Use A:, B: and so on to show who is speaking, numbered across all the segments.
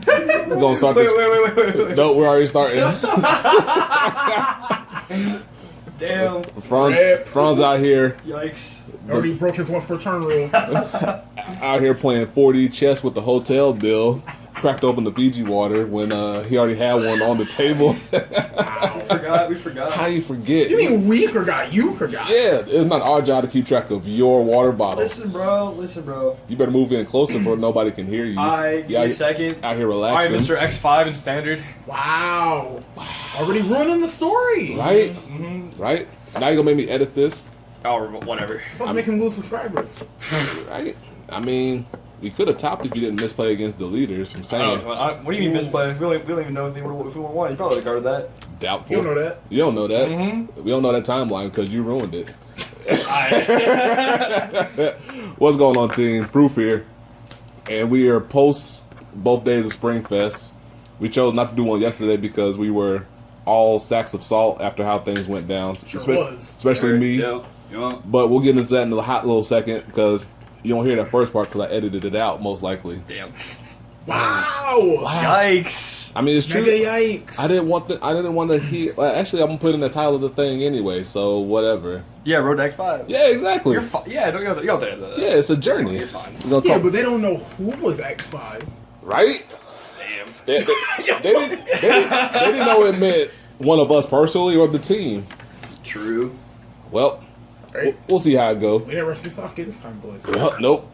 A: We're gonna start this.
B: Wait.
A: No, we're already starting.
B: Damn.
A: Franz out here.
B: Yikes.
C: Already broke his once per turn rule.
A: Out here playing 4D chess with the hotel bill. Cracked open the Fiji water when he already had one on the table.
B: We forgot.
A: How you forget?
C: You mean we forgot? You forgot.
A: Yeah, it's not our job to keep track of your water bottle.
B: Listen, bro.
A: You better move in closer before nobody can hear you.
B: Give me a second.
A: Out here relaxing.
B: Alright, Mr. X-5 in standard.
C: Wow. Already ruining the story.
A: Right?
B: Mm-hmm.
A: Right? Now you're gonna make me edit this?
B: Oh, whatever.
C: I'm making lose subscribers.
A: Right? I mean, we could have topped if you didn't misplay against the leaders from saying.
B: What do you mean misplay? We don't even know if we would have won. You probably guarded that.
A: Doubtful.
C: You don't know that.
A: You don't know that.
B: Mm-hmm.
A: We don't know that timeline because you ruined it. What's going on, team? Proof here. And we are post both days of Springfest. We chose not to do one yesterday because we were all sacks of salt after how things went down. Especially me.
B: Yeah.
A: But we'll get into that in a hot little second because you don't hear that first part because I edited it out most likely.
B: Damn.
C: Wow.
B: Yikes.
A: I mean, it's true.
C: Mega yikes.
A: I didn't want to hear. Well, actually, I'm gonna put in the title of the thing anyway, so whatever.
B: Yeah, Road to X5.
A: Yeah, exactly.
B: You're fine. Yeah, don't go there.
A: Yeah, it's a journey.
B: You're fine.
C: Yeah, but they don't know who was X-5.
A: Right?
B: Damn.
A: They didn't know it meant one of us personally or the team.
B: True.
A: Well,
C: Right.
A: we'll see how it go.
C: We didn't rush this off this time, boys.
A: Well, nope.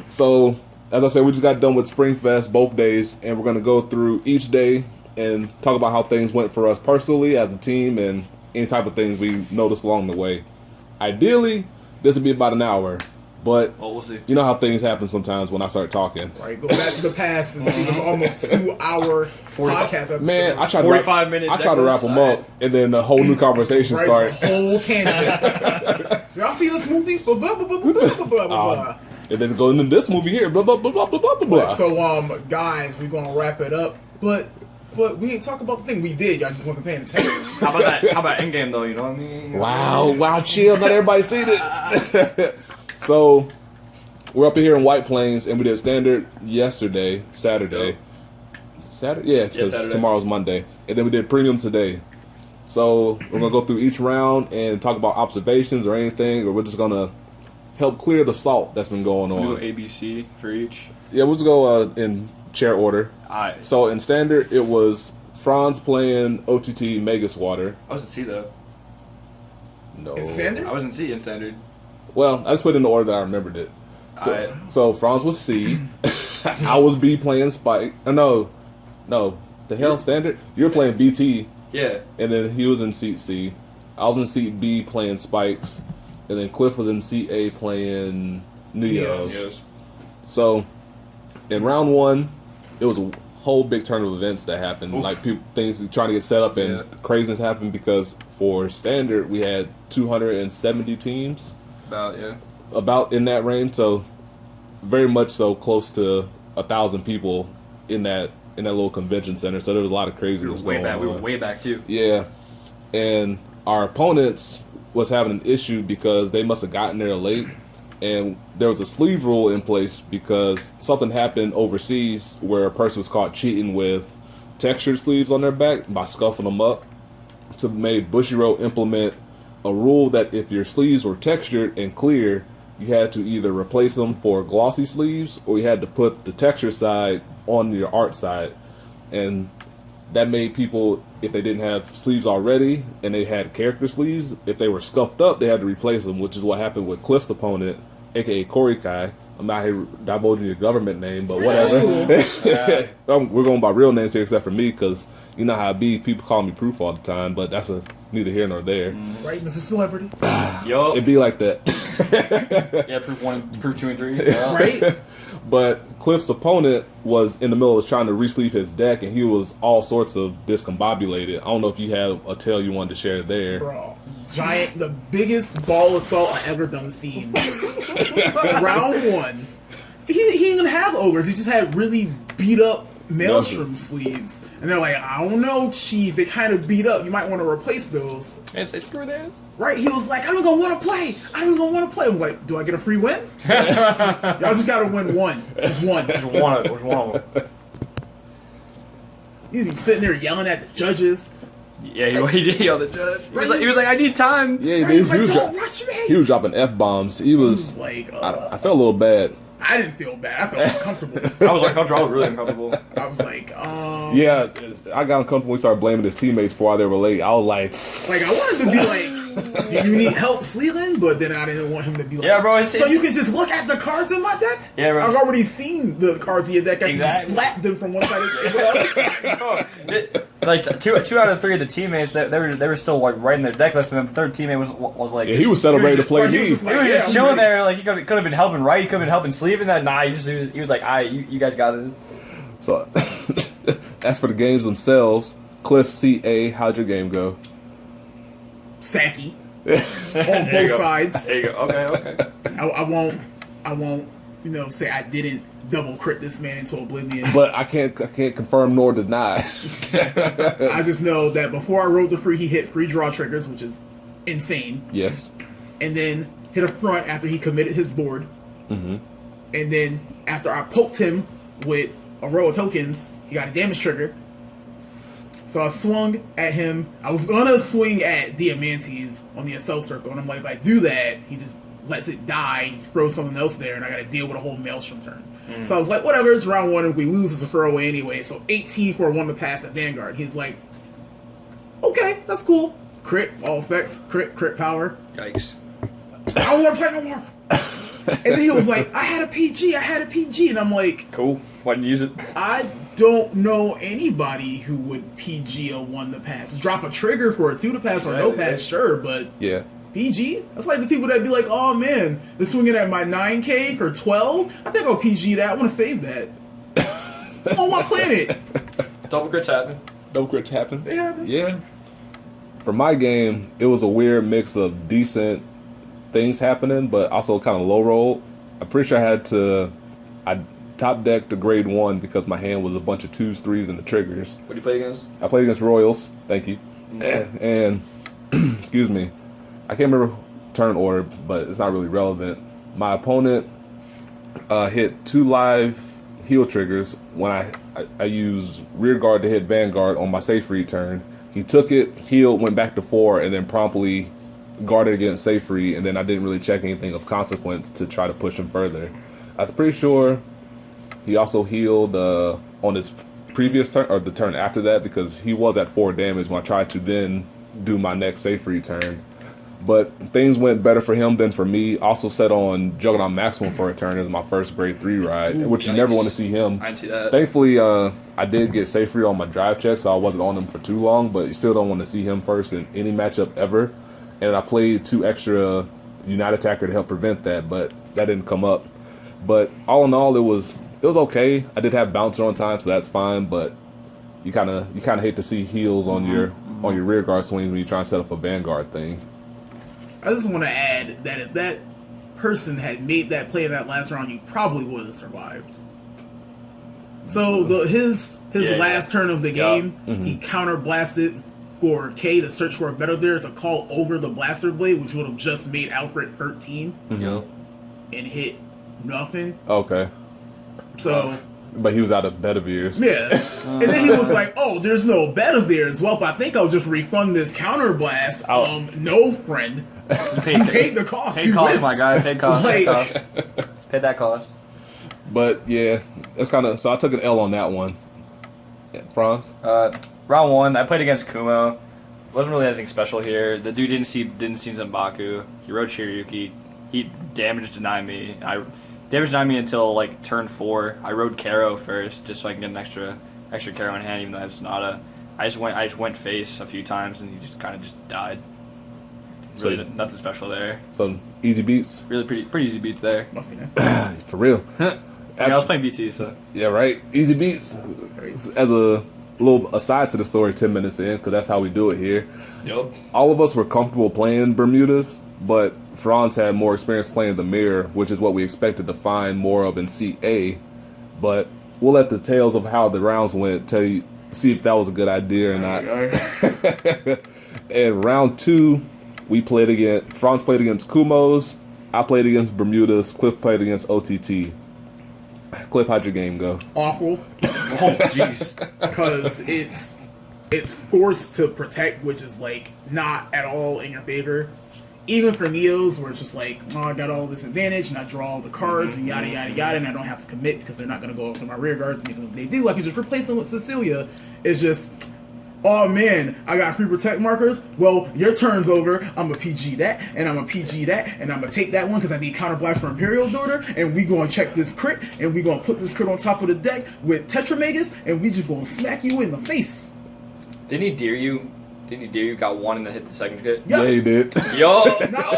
A: So, as I said, we just got done with Springfest both days, and we're going to go through each day and talk about how things went for us personally as a team and any type of things we noticed along the way. Ideally, this would be about an hour, but
B: Well, we'll see.
A: you know how things happen sometimes when I start talking.
C: Right, go back to the past and see the almost 2-hour podcast episode.
A: Man, I tried
B: 45 minute.
A: I tried to wrap them up, and then a whole new conversation
C: right,
A: started.
C: whole tangent. So y'all see this movie? Blah, blah, blah, blah, blah, blah, blah, blah.
A: And then go into this movie here, blah blah blah blah blah blah blah.
C: So guys, we're gonna wrap it up, but we ain't talk about the thing we did. Y'all just wasn't paying attention.
B: How about that? How about Endgame though? You know what I mean?
A: Wow, chill. Not everybody seen it. So we're up here in White Plains, and we did standard yesterday, Saturday. Yeah, because
B: Saturday.
A: tomorrow's Monday, and then we did premium today. So we're gonna go through each round and talk about observations or anything, or we're just gonna help clear the salt that's been going
B: We
A: on.
B: go ABC for each.
A: Yeah, we'll just go in chair order.
B: Alright.
A: So in standard, it was Franz playing OTT Magus Water.
B: I was in C though.
A: No.
C: In standard?
B: I was in C in standard.
A: Well, I just put it in the order that I remembered it.
B: Alright.
A: So Franz was C. I was B playing Spike. No. The hell standard? You were playing BT,
B: Yeah.
A: and then he was in seat C. I was in seat B playing Spikes, and then Cliff was in seat A playing Neos.
B: Yes.
A: So in round one, it was a whole big turn of events that happened.
B: Oof.
A: Like things trying to get set up, and craziness happened because for standard we had 270 teams, about in that range. So very much so close to 1,000 people in that little convention center. So there was a lot of craziness going on.
B: We were way back too.
A: Yeah, and our opponents was having an issue because they must have gotten there late, and there was a sleeve rule in place because something happened overseas where a person was caught cheating with textured sleeves on their back by scuffing them up. So made Bushiroad implement a rule that if your sleeves were textured and clear, you had to either replace them for glossy sleeves or you had to put the texture side on your art side. And that made people, if they didn't have sleeves already and they had character sleeves, if they were scuffed up, they had to replace them, which is what happened with Cliff's opponent, aka Corey Kai. I'm out here divulging your government name, but whatever. We're going by real names here except for me, because you know how I be. People call me Proof all the time, but that's neither here nor there.
C: Right, Mr. Celebrity?
B: Yo.
A: It'd be like that.
B: Yeah, Proof 1, Proof 2, and 3. Yeah.
C: Right?
A: But Cliff's opponent was in the middle of trying to resleeve his deck, and he was all sorts of discombobulated. I don't know if you have a tale you wanted to share there.
C: Bro, the biggest ball of salt I ever done seen. Round one, he didn't even have ogres. He just had really beat up Maelstrom sleeves, and they're like, I don't know, Chief. They kind of beat up. You might want to replace those.
B: It's through this.
C: Right? He was like, I don't gonna want to play. I don't gonna want to play. I'm like, do I get a free win? Y'all just gotta win one. Just one.
B: There's one of them.
C: He's sitting there yelling at the judges.
B: Yeah, he did yell at the judge. He was like, I need time.
A: Yeah, he
C: Right?
A: did.
C: He's like, don't rush me.
A: He was dropping F-bombs. He was
C: like,
A: I felt a little bad.
C: I didn't feel bad. I felt uncomfortable.
B: I was uncomfortable. I was really uncomfortable.
C: I was like,
A: Yeah, I got uncomfortable when he started blaming his teammates for why they were late. I was like
C: I wanted to be like, do you need help, Sleeland? But then I didn't want him to be like,
B: Yeah, bro,
C: so you can just look at the cards in my deck?
B: Yeah, bro.
C: I've already seen the cards in your deck. I can just
B: Exactly.
C: slap them from one side to the other side.
B: Like two out of three of the teammates, they were still like writing their deck list, and then the third teammate was like,
A: yeah, he was celebrating to play
C: He
A: me.
C: was just
B: He was
C: like,
B: just
C: I'm
B: chilling
C: ready.
B: there, like he could have been helping right, he could have been helping sleeving that. Nah, he was like, you guys got this.
A: So as for the games themselves, Cliff CA, how'd your game go?
C: Sacky. On
B: There you
C: both
B: go.
C: sides.
B: There you go. Okay.
C: I won't, say I didn't double crit this man into oblivion.
A: But I can't confirm nor deny.
C: I just know that before I rolled the free, he hit free draw triggers, which is insane.
A: Yes.
C: And then hit a front after he committed his board.
A: Mm-hmm.
C: And then after I poked him with a row of tokens, he got a damage trigger. So I swung at him. I was gonna swing at Diamantes on the assault circle, and I'm like, if I do that, he just lets it die, throws something else there, and I gotta deal with a whole Maelstrom turn. So I was like, whatever, it's round one, if we lose, it's a throwaway anyway. So 18 for 1 to pass at Vanguard. He's like, okay, that's cool. Crit, all effects, crit power.
B: Yikes.
C: I don't want to play no more. And then he was like, I had a PG, and I'm like,
B: Cool. Why didn't you use it?
C: I don't know anybody who would PG a 1 to pass. Drop a trigger for a 2 to pass or no pass, sure, but
A: Yeah.
C: PG? That's like the people that be like, oh man, they're swinging at my 9K for 12. I think I'll PG that. I want to save that. On what planet?
B: Double crits happen.
A: No crits happen.
C: They happen.
A: Yeah. For my game, it was a weird mix of decent things happening, but also kind of low roll. I'm pretty sure I top decked to grade 1 because my hand was a bunch of 2s, 3s, and the triggers.
B: What do you play against?
A: I played against Royals. Thank you. And excuse me, I can't remember turn order, but it's not really relevant. My opponent hit 2 live heal triggers when I used rear guard to hit Vanguard on my safe read turn. He took it, healed, went back to 4, and then promptly guarded against safe read, and then I didn't really check anything of consequence to try to push him further. I'm pretty sure he also healed on his previous turn, or the turn after that, because he was at 4 damage when I tried to then do my next safe read turn. But things went better for him than for me. Also set on Juggernaut Maximum for a turn as my first grade 3 ride, which you never want to see him.
B: I didn't see that.
A: Thankfully, I did get safe free on my drive check, so I wasn't on him for too long, but you still don't want to see him first in any matchup ever. And I played 2 extra Unite Attacker to help prevent that, but that didn't come up. But all in all, it was okay. I did have bouncer on time, so that's fine, but you kind of hate to see heals on your rear guard swings when you're trying to set up a Vanguard thing.
C: I just want to add that if that person had made that play in that last round, you probably would have survived. So his last turn of the game, he counter blasted for K to search for a better there to call over the blaster blade, which would have just made Alfred 13 and hit nothing.
A: Okay.
C: So,
A: But he was out of Betavirs.
C: yeah. And then he was like, oh, there's no better there as well, but I think I'll just refund this counter blast. No, friend. You paid the cost.
B: Paid
C: You
B: cost,
C: ripped.
B: my guy. Paid cost. Paid
C: Like-
B: cost. Paid that cost.
A: But yeah, it's kind of, so I took an L on that one. Yeah, Franz?
B: Round 1, I played against Kumo. Wasn't really anything special here. The dude didn't see Zanbaku. He rode Shiryuki. He damage denied me. Damage denied me until like turn 4. I rode Karo first, just so I can get an extra Karo in hand, even though I have Sonata. I just went face a few times, and he just kind of just died. Really,
A: So-
B: nothing special there.
A: So easy beats?
B: Really pretty easy beats there.
C: Must be nice.
A: For real.
B: I mean, I was playing BT, so
A: Yeah, right. Easy beats. As a little aside to the story 10 minutes in, because that's how we do it here.
B: yep.
A: All of us were comfortable playing Bermudas, but Franz had more experience playing the mirror, which is what we expected to find more of in CA. But we'll let the tales of how the rounds went tell you, see if that was a good idea or not. And round 2, Franz played against Kumos, I played against Bermudas, Cliff played against OTT. Cliff, how'd your game go?
C: Awful.
B: Oh, jeez.
C: Because it's forced to protect, which is like not at all in your favor. Even for Neos, where it's just like, oh, I got all this advantage, and I draw all the cards, and yada yada yada, and I don't have to commit because they're not going to go after my rear guards. And if they do, I can just replace them with Cecilia. It's just, oh man, I got free protect markers. Well, your turn's over. I'm gonna PG that, and I'm gonna PG that, and I'm gonna take that one because I need counter black for Imperial Daughter, and we gonna check this crit, and we gonna put this crit on top of the deck with Tetramagus, and we just gonna smack you in the face.
B: Didn't he deer you? Didn't he deer you? Got one and then hit the second hit?
C: Yep.
A: Yeah, you did.
B: Yo!
C: Not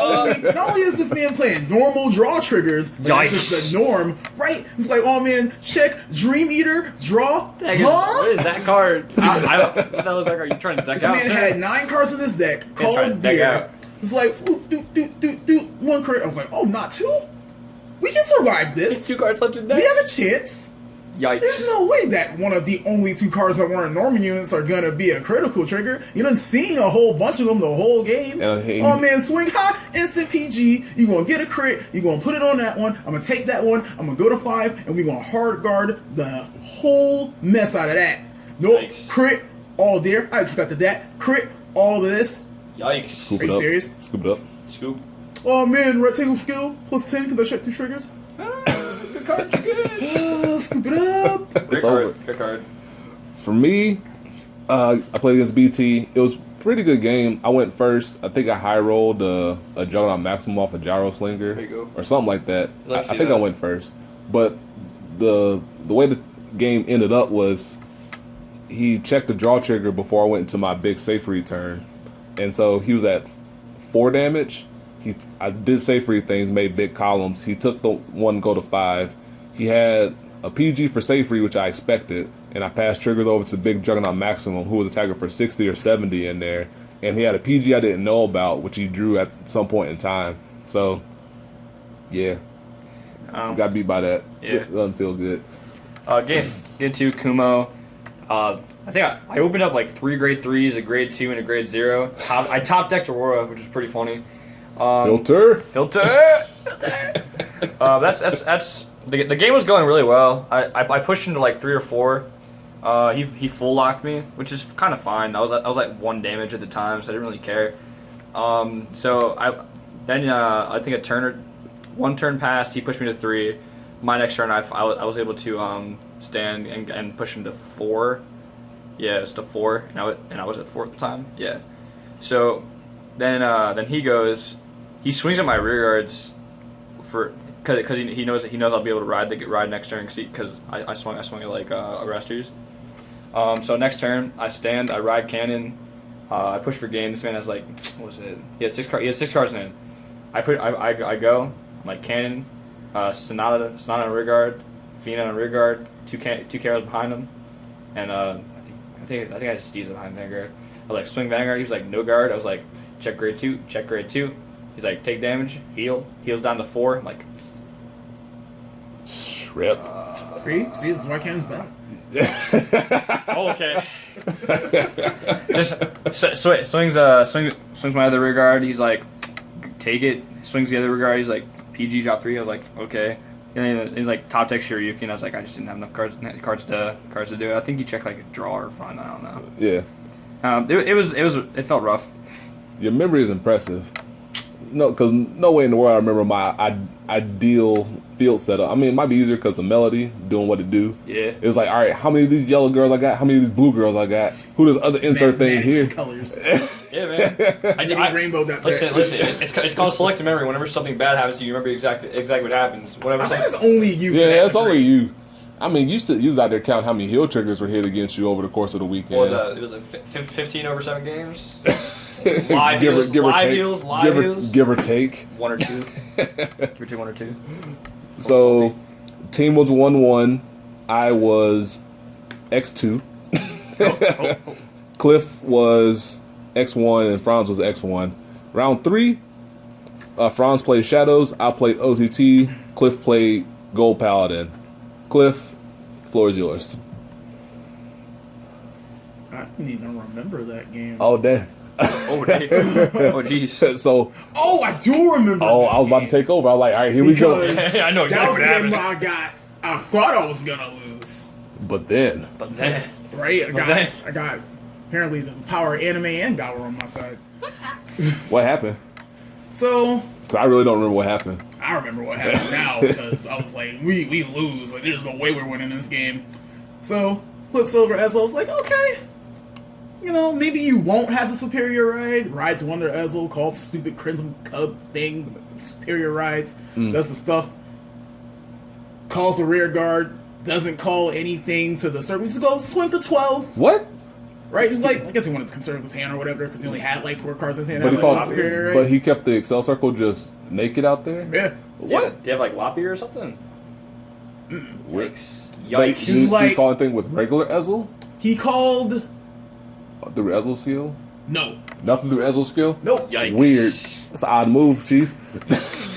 C: only is this man playing normal draw triggers, but it's just the norm, right? It's like, oh man, check Dream Eater, draw,
B: What is that card? I don't, what the hell is that card? You trying to deck
C: This
B: out?
C: man
B: sir?
C: had 9 cards in this deck,
B: trying to
C: called
B: deck
C: Gear.
B: out.
C: It's like, do, 1 crit. I was like, oh, not 2? We can survive
B: There's
C: this.
B: 2 cards left in deck.
C: We have a chance.
B: Yikes.
C: There's no way that one of the only 2 cards that weren't normal units are gonna be a critical trigger. You done seen a whole bunch of them the whole game. Oh man, swing high, instant PG. You gonna get a crit. You gonna put it on that one. I'm gonna take that one. I'm gonna go to 5, and we gonna hard guard the whole mess out of that. Nope,
B: Yikes.
C: crit all there. I expected that. Crit all of this.
B: Yikes.
A: Scoop
C: Are
A: it
C: you
A: up.
C: serious?
A: Scoop it up.
B: Scoop.
C: Oh man, rectangle skill plus 10 because I shot 2 triggers.
B: Good card. Good.
C: Scoop it up.
B: Good
A: It's
B: card.
A: over.
B: Good card.
A: For me, I played against BT. It was a pretty good game. I went first. I think I high rolled a Juggernaut Maximum off a Gyro Slinger
B: There you go.
A: or something like that.
B: I'd like
A: I
B: to see
A: think
B: that.
A: I went first. But the way the game ended up was he checked the draw trigger before I went into my big safe return. And so he was at 4 damage. I did safe read things, made big columns. He took the one go to 5. He had a PG for safe read, which I expected, and I passed triggers over to Big Juggernaut Maximum, who was attacking for 60 or 70 in there. And he had a PG I didn't know about, which he drew at some point in time. So, yeah, got beat by that.
B: Yeah.
A: It doesn't feel good.
B: Game 2, Kumo. I think I opened up like 3 grade 3s, a grade 2, and a grade 0. I top decked Aurora, which is pretty funny.
A: Filter.
B: That's the game was going really well. I pushed into like 3 or 4. He full locked me, which is kind of fine. I was like 1 damage at the time, so I didn't really care. So I think one turn passed. He pushed me to 3. My next turn, I was able to stand and push him to 4. Yeah, it's to 4, and I was at 4 at the time. Yeah. So then he goes. He swings at my rear guards because he knows I'll be able to ride next turn because I swung at like arresters. So next turn I stand, I ride cannon, I push for game. This man has like, what was it? He has 6 cards. He has 6 cards in it. I go. I'm like cannon, Sonata on rear guard, Fina on rear guard, 2 carrots behind him, and I think I just steezed behind Vanguard. I was like swing Vanguard. He was like no guard. I was like check grade 2, check grade 2. He's like, take damage, heals down to 4. I'm like,
A: Rip.
C: See, this is why cannon's bad.
B: oh, okay. Just swings my other rear guard. He's like, take it. Swings the other rear guard. He's like, PG drop 3. I was like, okay. And then he's like, top deck Shiryuki, and I was like, I just didn't have enough cards to do it. I think he checked like a draw or fun. I don't know.
A: Yeah.
B: It felt rough.
A: Your memory is impressive. No, because no way in the world I remember my ideal field setup. I mean, it might be easier because of Melody doing what it do.
B: Yeah.
A: It's like, all right, how many of these yellow girls I got? How many of these blue girls I got? Who does other insert thing here?
C: Colors.
B: Yeah, man. I
C: rainbow that.
B: listen. It's called selective memory. Whenever something bad happens to you, you remember exactly what happens. Whatever.
C: I think that's only you.
A: Yeah, that's only you. I mean, you was out there counting how many heal triggers were hit against you over the course of the weekend.
B: What was that? It was like 15 over 7 games. Live heals.
A: Give or take.
B: 1 or 2. Give or take 1 or 2.
A: So, team was 1-1. I was X2. Cliff was X1 and Franz was X1. Round 3, Franz played Shadows. I played OTT. Cliff played Gold Paladin. Cliff, Floor is yours.
C: I didn't even remember that game.
A: Oh, damn.
B: Oh, damn. Oh, jeez.
A: So,
C: Oh, I do remember.
A: oh,
C: this
A: I was about to
C: game.
A: take over. I was like, all right, here we go.
C: Because
B: I know
C: that was
B: exactly
C: the
B: what
C: game
B: happened.
C: I thought I was gonna lose.
A: But then,
B: But then,
C: Right?
B: Okay.
C: I got apparently the power of anime and Gower on my side.
A: what happened?
C: So
A: 'Cause I really don't remember what happened.
C: I remember what happened now because I was like, we lose. Like, there's no way we're winning this game. So flips over Ezel. I was like, okay. You know, maybe you won't have the superior ride. Rides Wonder Ezel, called stupid Crimson Cub thing. Superior rides. Does the stuff. Calls the rear guard. Doesn't call anything to the circle. Just go swing for 12.
A: What?
C: Right? He was like, I guess he wanted to conserve his hand or whatever because he only had like 4 cards in his hand.
A: But he,
C: Had, like,
A: called,
C: superior, right?
A: but he kept the Excel circle just naked out there?
C: Yeah.
A: What?
B: do you have like Loppy or something?
A: Weird.
B: Yikes.
A: Like,
B: Yikes.
A: you
C: like-
A: call anything with regular Ezel?
C: He called.
A: Through Ezel skill?
C: No.
A: Nothing through Ezel skill?
C: Nope.
B: Yikes.
A: Weird. That's an odd move, Chief.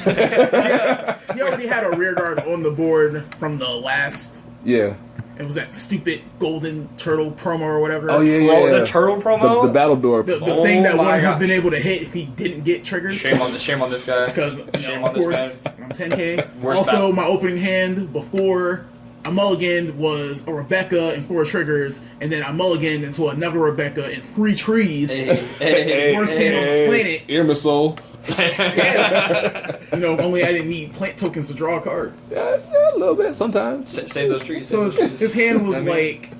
C: He already had a rear guard on the board from the last.
A: Yeah.
C: It was that stupid golden turtle promo or whatever.
A: Oh, yeah, yeah.
B: Oh, the turtle promo?
A: The battle door.
C: The
B: Oh
C: thing that
B: my
C: wouldn't have
B: gosh.
C: been able to hit if he didn't get triggers.
B: Shame on this guy.
C: Because,
B: Shame
C: of
B: on this
C: course,
B: guy.
C: I'm 10K.
B: Worst
C: Also,
B: battle.
C: my opening hand before I mulliganed was a Rebecca and 4 triggers, and then I mulliganed into another Rebecca and 3 trees.
B: Hey,
C: Worst hand on the planet.
A: Ear missile.
C: Yeah. You know, if only I didn't need plant tokens to draw a card.
A: Yeah, a little bit sometimes.
B: Save those trees.
C: So his hand was like,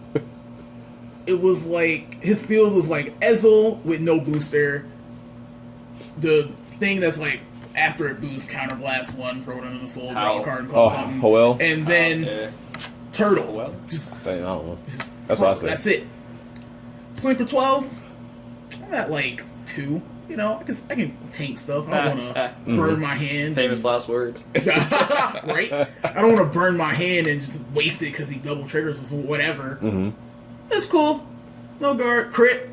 C: it was like, his field was like Ezel with no booster. The thing that's like, after it boosts, counterblast 1, throw it under the soul, draw a card and call
A: Oh,
C: something.
A: Hoel.
C: And then
B: Yeah.
C: Turtle.
B: Well.
C: Just,
A: Dang, I don't know. That's what I said.
C: That's it. Swing for 12. I'm at like 2. You know, I can tank stuff. I don't want to burn my hand.
B: Famous last words.
C: Right? I don't want to burn my hand and just waste it because he double triggers or whatever.
A: Mm-hmm.
C: That's cool. No guard. Crit.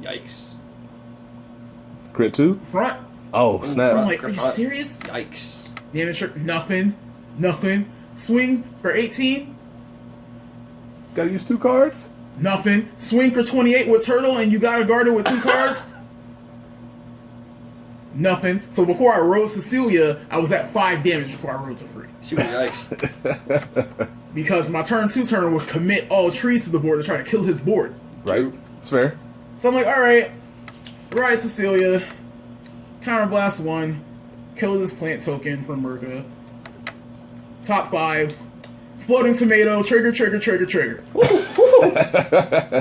B: Yikes.
A: Crit 2?
C: Front.
A: Oh, snap.
C: I'm like, are you serious?
B: Yikes.
C: Damage trick. Nothing. Nothing. Swing for 18.
A: Gotta use 2 cards?
C: Nothing. Swing for 28 with Turtle and you got to guard it with 2 cards. Nothing. So before I rode Cecilia, I was at 5 damage before I rode to 3.
B: She was yikes.
C: Because my turn 2 turn would commit all trees to the board to try to kill his board.
A: Right? It's fair.
C: So I'm like, alright, ride Cecilia, counterblast 1, kill this plant token from Merca. Top 5, exploding tomato, trigger.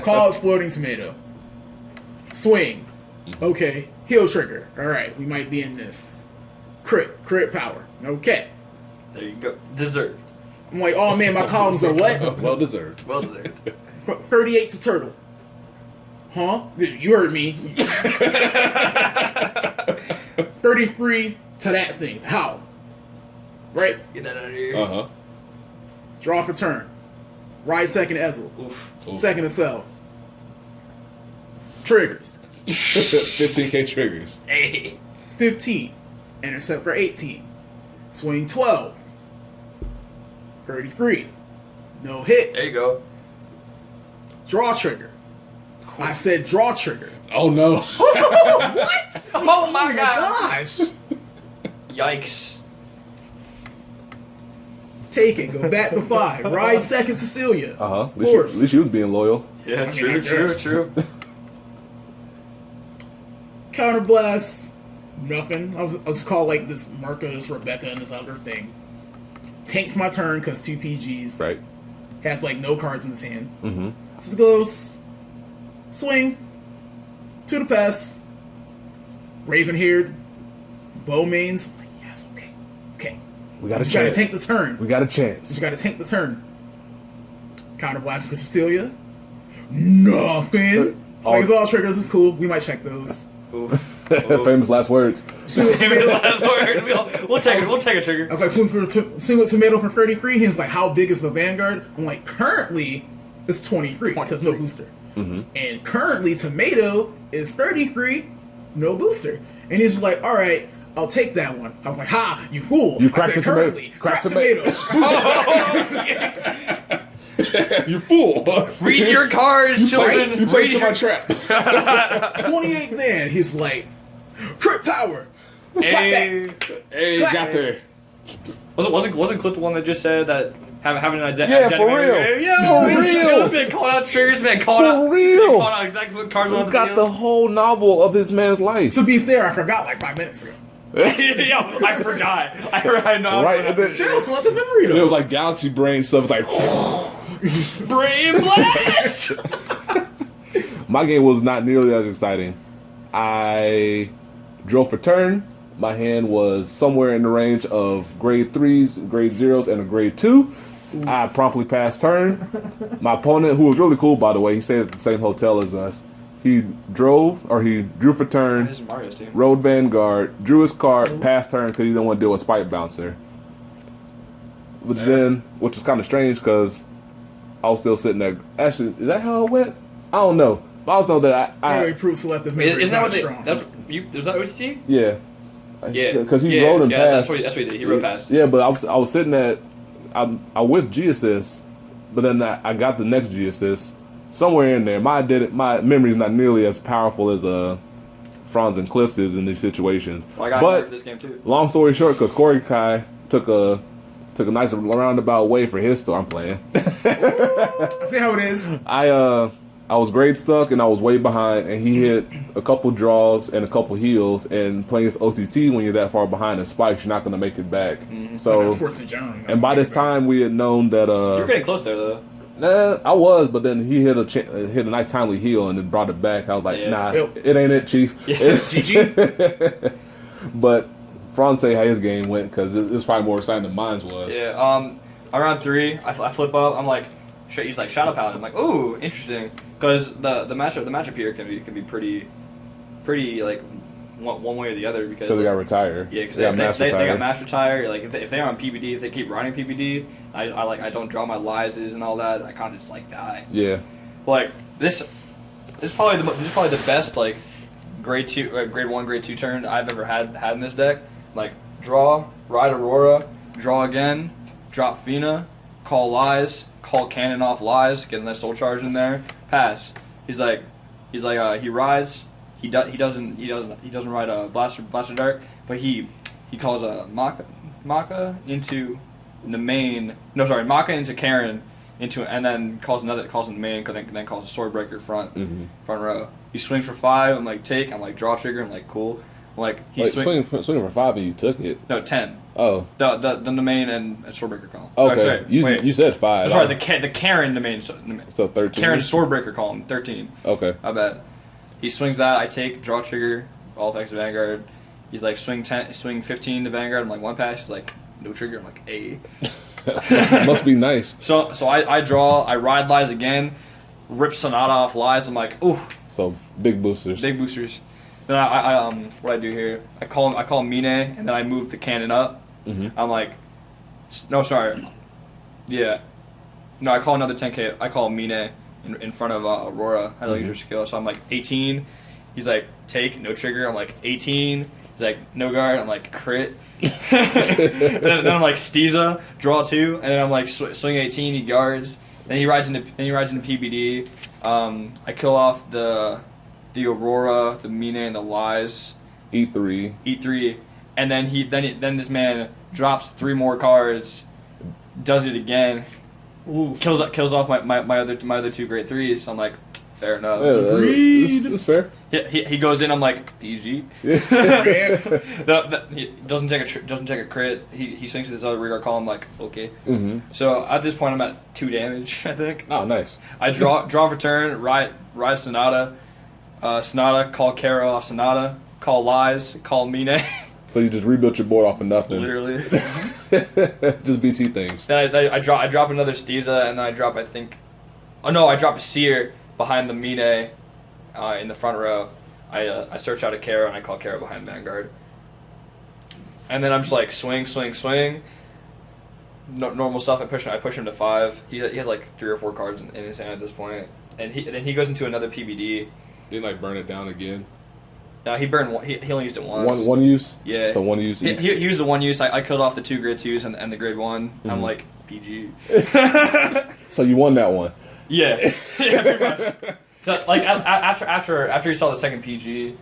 C: Call exploding tomato. Swing. Okay. Heal trigger. Alright, we might be in this. Crit power. Okay.
B: There you go. Deserved.
C: I'm like, oh man, my columns are what?
A: Well deserved.
B: Well deserved.
C: 38 to Turtle. Huh? You heard me. 33 to that thing. How? Right?
B: Get that out of here.
A: Uh-huh.
C: Draw for turn. Ride second Ezel.
B: Oof.
C: Second Acel. Triggers.
A: 15k triggers.
B: Hey.
C: 15. Intercept for 18. Swing 12. 33. No hit.
B: There you go.
C: Draw trigger. I said draw trigger.
A: Oh no.
C: What?
B: Oh my god.
C: Gosh.
B: Yikes.
C: Take it. Go back to 5. Ride second Cecilia.
A: Uh-huh. At
C: Force.
A: least you was being loyal.
B: Yeah,
C: I mean,
B: true,
C: I
B: true,
C: guess.
B: true.
C: Counterblast. Nothing. I was called like this Marco, this Rebecca, and this other thing. Tanks my turn because 2 PGs.
A: Right.
C: Has like no cards in his hand.
A: Mm-hmm.
C: Just goes swing to the pass. Raven haired. Bow mains. I'm like, yes, okay.
A: We got a
C: Just gotta
A: chance.
C: tank the turn.
A: We got a chance.
C: Just gotta tank the turn. Counterblast for Cecilia. Nothing. It's all triggers is cool. We might check those.
B: Oof.
A: Famous last words.
B: Famous last word. We'll take it. We'll take a trigger.
C: Okay, single tomato for 33. He's like, how big is the Vanguard? I'm like, currently it's 23 because no booster.
A: Mm-hmm.
C: And currently tomato is 33, no booster. And he's just like, all right, I'll take that one. I was like, ha, you fool.
A: You
C: I
A: cracked
C: said,
A: the tomato.
C: currently,
A: Crack
C: crack tomato.
B: Oh, yeah.
A: You fool.
B: Read your cards, children.
A: You played
B: Read
A: to my
B: your...
A: trap.
C: 28 man. He's like, crit power.
B: Hey,
A: Hey,
C: Clap.
A: got there.
B: wasn't Cliff the one that just said that having an
A: Yeah, for real. For real.
B: This man calling out triggers, man calling out.
A: For real.
B: Calling out exactly what cards
A: We
B: on the
A: got the
B: video.
A: whole novel of this man's life.
C: To be fair, I forgot like 5 minutes ago.
B: Yo, I forgot. I know.
A: Right, and then
C: Chill, selective memory though.
A: it was like Galaxy Brain stuff. Like,
B: Brain blast.
A: my game was not nearly as exciting. I drove for turn. My hand was somewhere in the range of grade 3s, grade 0s, and a grade 2. I promptly passed turn. My opponent, who was really cool by the way, he stayed at the same hotel as us. He drew for turn,
B: This is Mario's team.
A: rode Vanguard, drew his card, passed turn because he didn't want to deal with Spike Bouncer. Which is kind of strange because I was still sitting there. Actually, is that how it went? I don't know. But I also know that
C: Anyway, prove selective memory
B: Isn't that
C: not
B: what they?
C: strong.
B: That's you. Was that OTT?
A: yeah.
B: Yeah.
A: Because he rode and
B: That's
A: passed.
B: what he did. He rode past.
A: Yeah, but I was sitting at, I whipped G assist, but then I got the next G assist somewhere in there. My memory is not nearly as powerful as Franz and Cliff's is in these situations.
B: Well, I got
A: But
B: for this game too.
A: long story short, because Corey Kai took a nice roundabout way for his store. I'm playing.
C: I see how it is.
A: I was grade stuck and I was way behind, and he hit a couple draws and a couple heals. And playing this OTT when you're that far behind in spikes, you're not gonna make it back.
B: Mm-hmm.
A: So,
C: Of course, it's John.
A: and by this time we had known that
B: You're getting close there though.
A: I was, but then he hit a nice timely heal and then brought it back. I was like,
B: Yeah.
A: nah,
C: Yep.
A: it ain't it, Chief.
B: Yeah.
C: GG.
A: But Franz say how his game went because it was probably more exciting than mine was.
B: Yeah. Around 3, I flip up. I'm like, he's like Shadow Paladin. I'm like, ooh, interesting. Because the matchup here can be pretty like one way or the other because
A: They got retired.
B: yeah, because
A: they got mass
B: they got
A: retired.
B: master tire. Like if they're on PBD, if they keep running PBD, I don't draw my lises and all that. I kind of just like die.
A: Yeah.
B: Like this is probably the best like grade 1, grade 2 turn I've ever had in this deck. Like draw, ride Aurora, draw again, drop Fina, call lies, call cannon off lies, get that soul charge in there, pass. He rides. He doesn't ride a blaster dart, but he calls a Maka into the main. No, sorry, Maka into Karen and then calls in the main, then calls a Swordbreaker front row. He swings for 5. I'm like take. I'm like draw trigger. I'm like cool. I'm like
A: Swinging for 5 and you took it.
B: No 10.
A: Oh.
B: The main and Swordbreaker column.
A: Okay.
B: Sorry,
A: You said 5.
B: Sorry, the Karen the main. So
A: 13.
B: Karen Swordbreaker column 13.
A: Okay.
B: I bet. He swings that. I take draw trigger. All effects to Vanguard. He's like swing 15 to Vanguard. I'm like 1 pass. He's like no trigger. I'm like A.
A: Must be nice.
B: So I draw. I ride lies again. Rip Sonata off lies. I'm like ooh.
A: So big boosters.
B: Big boosters. Then I what I do here? I call Mine and then I move the cannon up. I'm like, no sorry, yeah, no I call another 10k. I call Mine in front of Aurora. I don't use her skill, so I'm like 18. He's like take no trigger. I'm like 18. He's like no guard. I'm like crit. then I'm like Stiza draw 2, and then I'm like swing 18. He guards. Then he rides into PBD. I kill off the Aurora, the Mine, and the lies.
A: E3.
B: E3, and then this man drops 3 more cards, does it again, kills off my other 2 great 3s. So I'm like, fair enough.
C: Agreed.
A: That's fair.
B: He goes in. I'm like PG. He doesn't take a crit. He swings with his other regard call. I'm like okay. So at this point I'm at 2 damage. I think.
A: Oh, nice.
B: I draw for turn. Ride Sonata. Sonata call Kara off Sonata. Call lies. Call Mine.
A: So you just rebuilt your board off of nothing.
B: Literally.
A: Just BT things.
B: Then I drop another Stiza, and then I drop I drop a Seer behind the Mine in the front row. I search out a Kara and I call Kara behind Vanguard. And then I'm just like swing. Normal stuff. I push him to 5. He has like 3 or 4 cards in his hand at this point, and then he goes into another PBD.
A: Didn't like burn it down again.
B: No, he burned one. He only used it once.
A: One use.
B: Yeah.
A: So 1 use.
B: He used the 1 use. I killed off the 2 grade 2s and the grade 1. I'm like PG.
A: So you won that one.
B: Yeah, yeah, pretty much. So, like after he saw the second PG,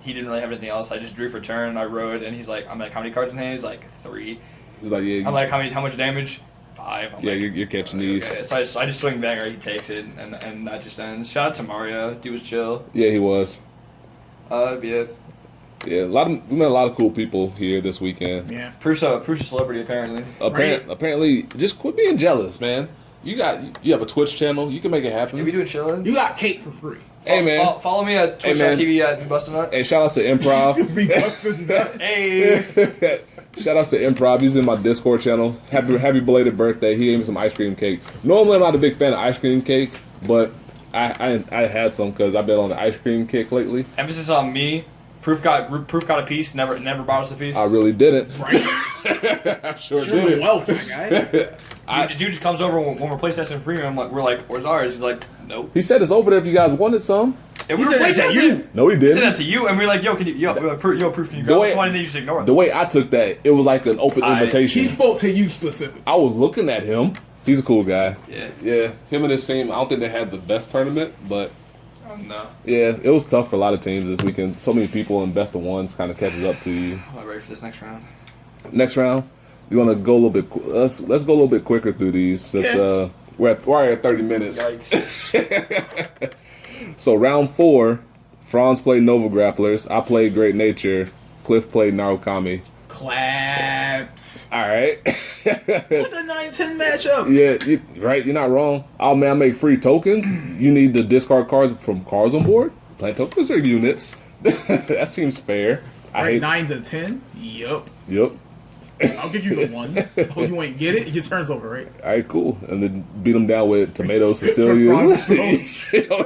B: he didn't really have anything else. I just drew for turn. I rode, and I'm like, how many cards in hand? He's like 3.
A: He's like, yeah.
B: I'm like, how much damage? 5. I'm
A: yeah,
B: like,
A: you're catching these.
B: Okay. So I just swing Vanguard. He takes it, and that just ends. Shout out to Mario. Dude was chill.
A: Yeah, he was.
B: Yeah.
A: Yeah, we met a lot of cool people here this weekend.
C: Yeah.
B: Proof's a celebrity apparently.
A: Apparently, just quit being jealous, man. You have a Twitch channel. You can make it happen.
B: Hey, we doing chilling?
C: You got cake for free.
A: Hey, man.
B: Follow me at twitch.tv at BustANut.
A: Hey, shout outs to Improv.
C: Be busting that.
B: Hey.
A: Shout outs to Improv. He's in my Discord channel. Happy belated birthday. He gave me some ice cream cake. Normally, I'm not a big fan of ice cream cake, but I had some because I've been on the ice cream kick lately.
B: Emphasis on me. Proof got a piece. Never brought us a piece.
A: I really didn't.
C: Right.
A: I sure
C: You're
A: did.
C: welcome, guy.
B: Dude just comes over when we're PlayStation Premium. We're like, where's ours? He's like, nope.
A: He said it's over there if you guys wanted some.
B: And we were
C: said that to
B: playtesting.
C: you.
A: No, he
B: He
A: didn't.
B: said that to you, and we were like, yo, can you, Proof, can you grab this one? And then you just ignore us.
A: The way I took that, it was like an open invitation.
C: He spoke to you specifically.
A: I was looking at him. He's a cool guy.
B: Yeah.
A: Yeah, him and his team, I don't think they had the best tournament, but
B: No.
A: yeah, it was tough for a lot of teams this weekend. So many people in best of ones kind of catches up to you.
B: I'm not ready for this next round.
A: Next round, you want to go a little bit. Let's go a little bit quicker through these since we're at 30 minutes.
B: Yikes.
A: So round 4, Franz played Nova Grapplers. I played Great Nature. Cliff played Narukami.
C: Claps.
A: All right.
C: It's like a 9-10 matchup.
A: Yeah, right. You're not wrong. Oh man, I make free tokens. You need to discard cards from cards on board. Playing tokens are units. That seems fair.
C: Right, 9 to 10. Yup.
A: Yep.
C: I'll give you the 1. Oh, you ain't get it? Your turn's over, right?
A: All right, cool. And then beat him down with tomato Sicilian.
C: Franz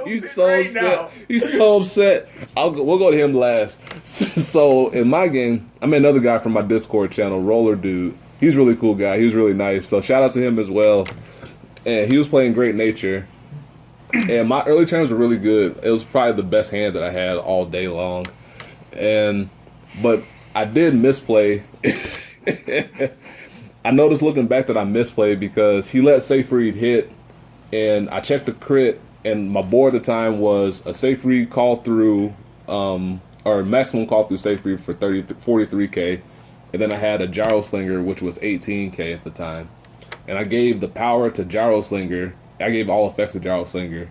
A: He's so
C: right
A: upset.
C: now.
A: He's so upset. We'll go to him last. So in my game, I met another guy from my Discord channel, Roller Dude. He's a really cool guy. He was really nice. So shout out to him as well. And he was playing Great Nature. And my early turns were really good. It was probably the best hand that I had all day long. But I did misplay. I noticed looking back that I misplayed because he let Safe Read hit, and I checked the crit, and my board at the time was a Safe Read call through, or maximum call through Safe Read for 43k, and then I had a Gyro Slinger which was 18k at the time, and I gave the power to Gyro Slinger. I gave all effects to Gyro Slinger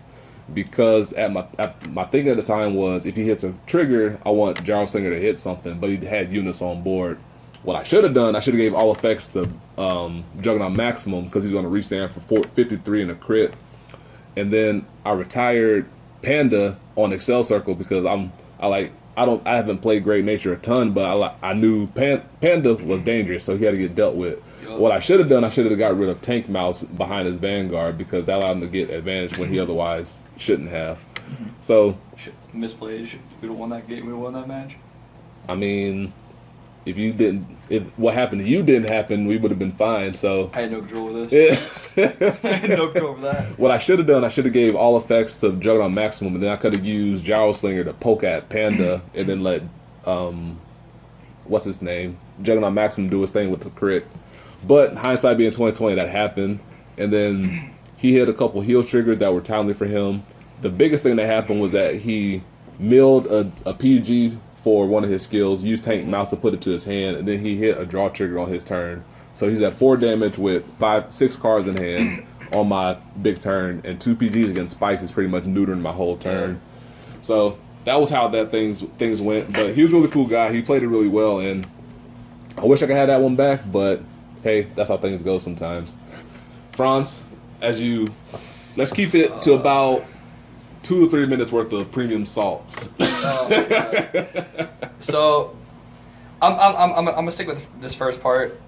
A: because at my thing at the time was if he hits a trigger, I want Gyro Slinger to hit something, but he had units on board. What I should have done, I should have gave all effects to Juggernaut Maximum because he's going to restand for 53 in a crit. And then I retired Panda on Excel Circle because I haven't played Great Nature a ton, but I knew Panda was dangerous, so he had to get dealt with. Yep. What I should have done, I should have got rid of Tank Mouse behind his Vanguard because that allowed him to get advantage when he otherwise shouldn't have. So
B: Misplayed. We would have won that game. We would have won that match.
A: I mean, if what happened to you didn't happen, we would have been fine. So
B: I had no control over this.
A: Yeah.
B: I had no control over that.
A: What I should have done, I should have gave all effects to Juggernaut Maximum, and then I could have used Gyro Slinger to poke at Panda, and then let what's his name, Juggernaut Maximum do his thing with the crit. But hindsight being 2020, that happened, and then he hit a couple heal triggers that were timely for him. The biggest thing that happened was that he milled a PG for one of his skills, used Tank Mouse to put it to his hand, and then he hit a draw trigger on his turn. So he's at 4 damage with 6 cards in hand on my big turn, and 2 PGs against Spikes is pretty much neutering my whole turn. So that was how things went. But he was a really cool guy. He played it really well, and I wish I could have that one back, but hey, that's how things go sometimes. Franz, let's keep it to about 2 to 3 minutes worth of premium salt.
B: Oh my God. So, I'm gonna stick with this first part.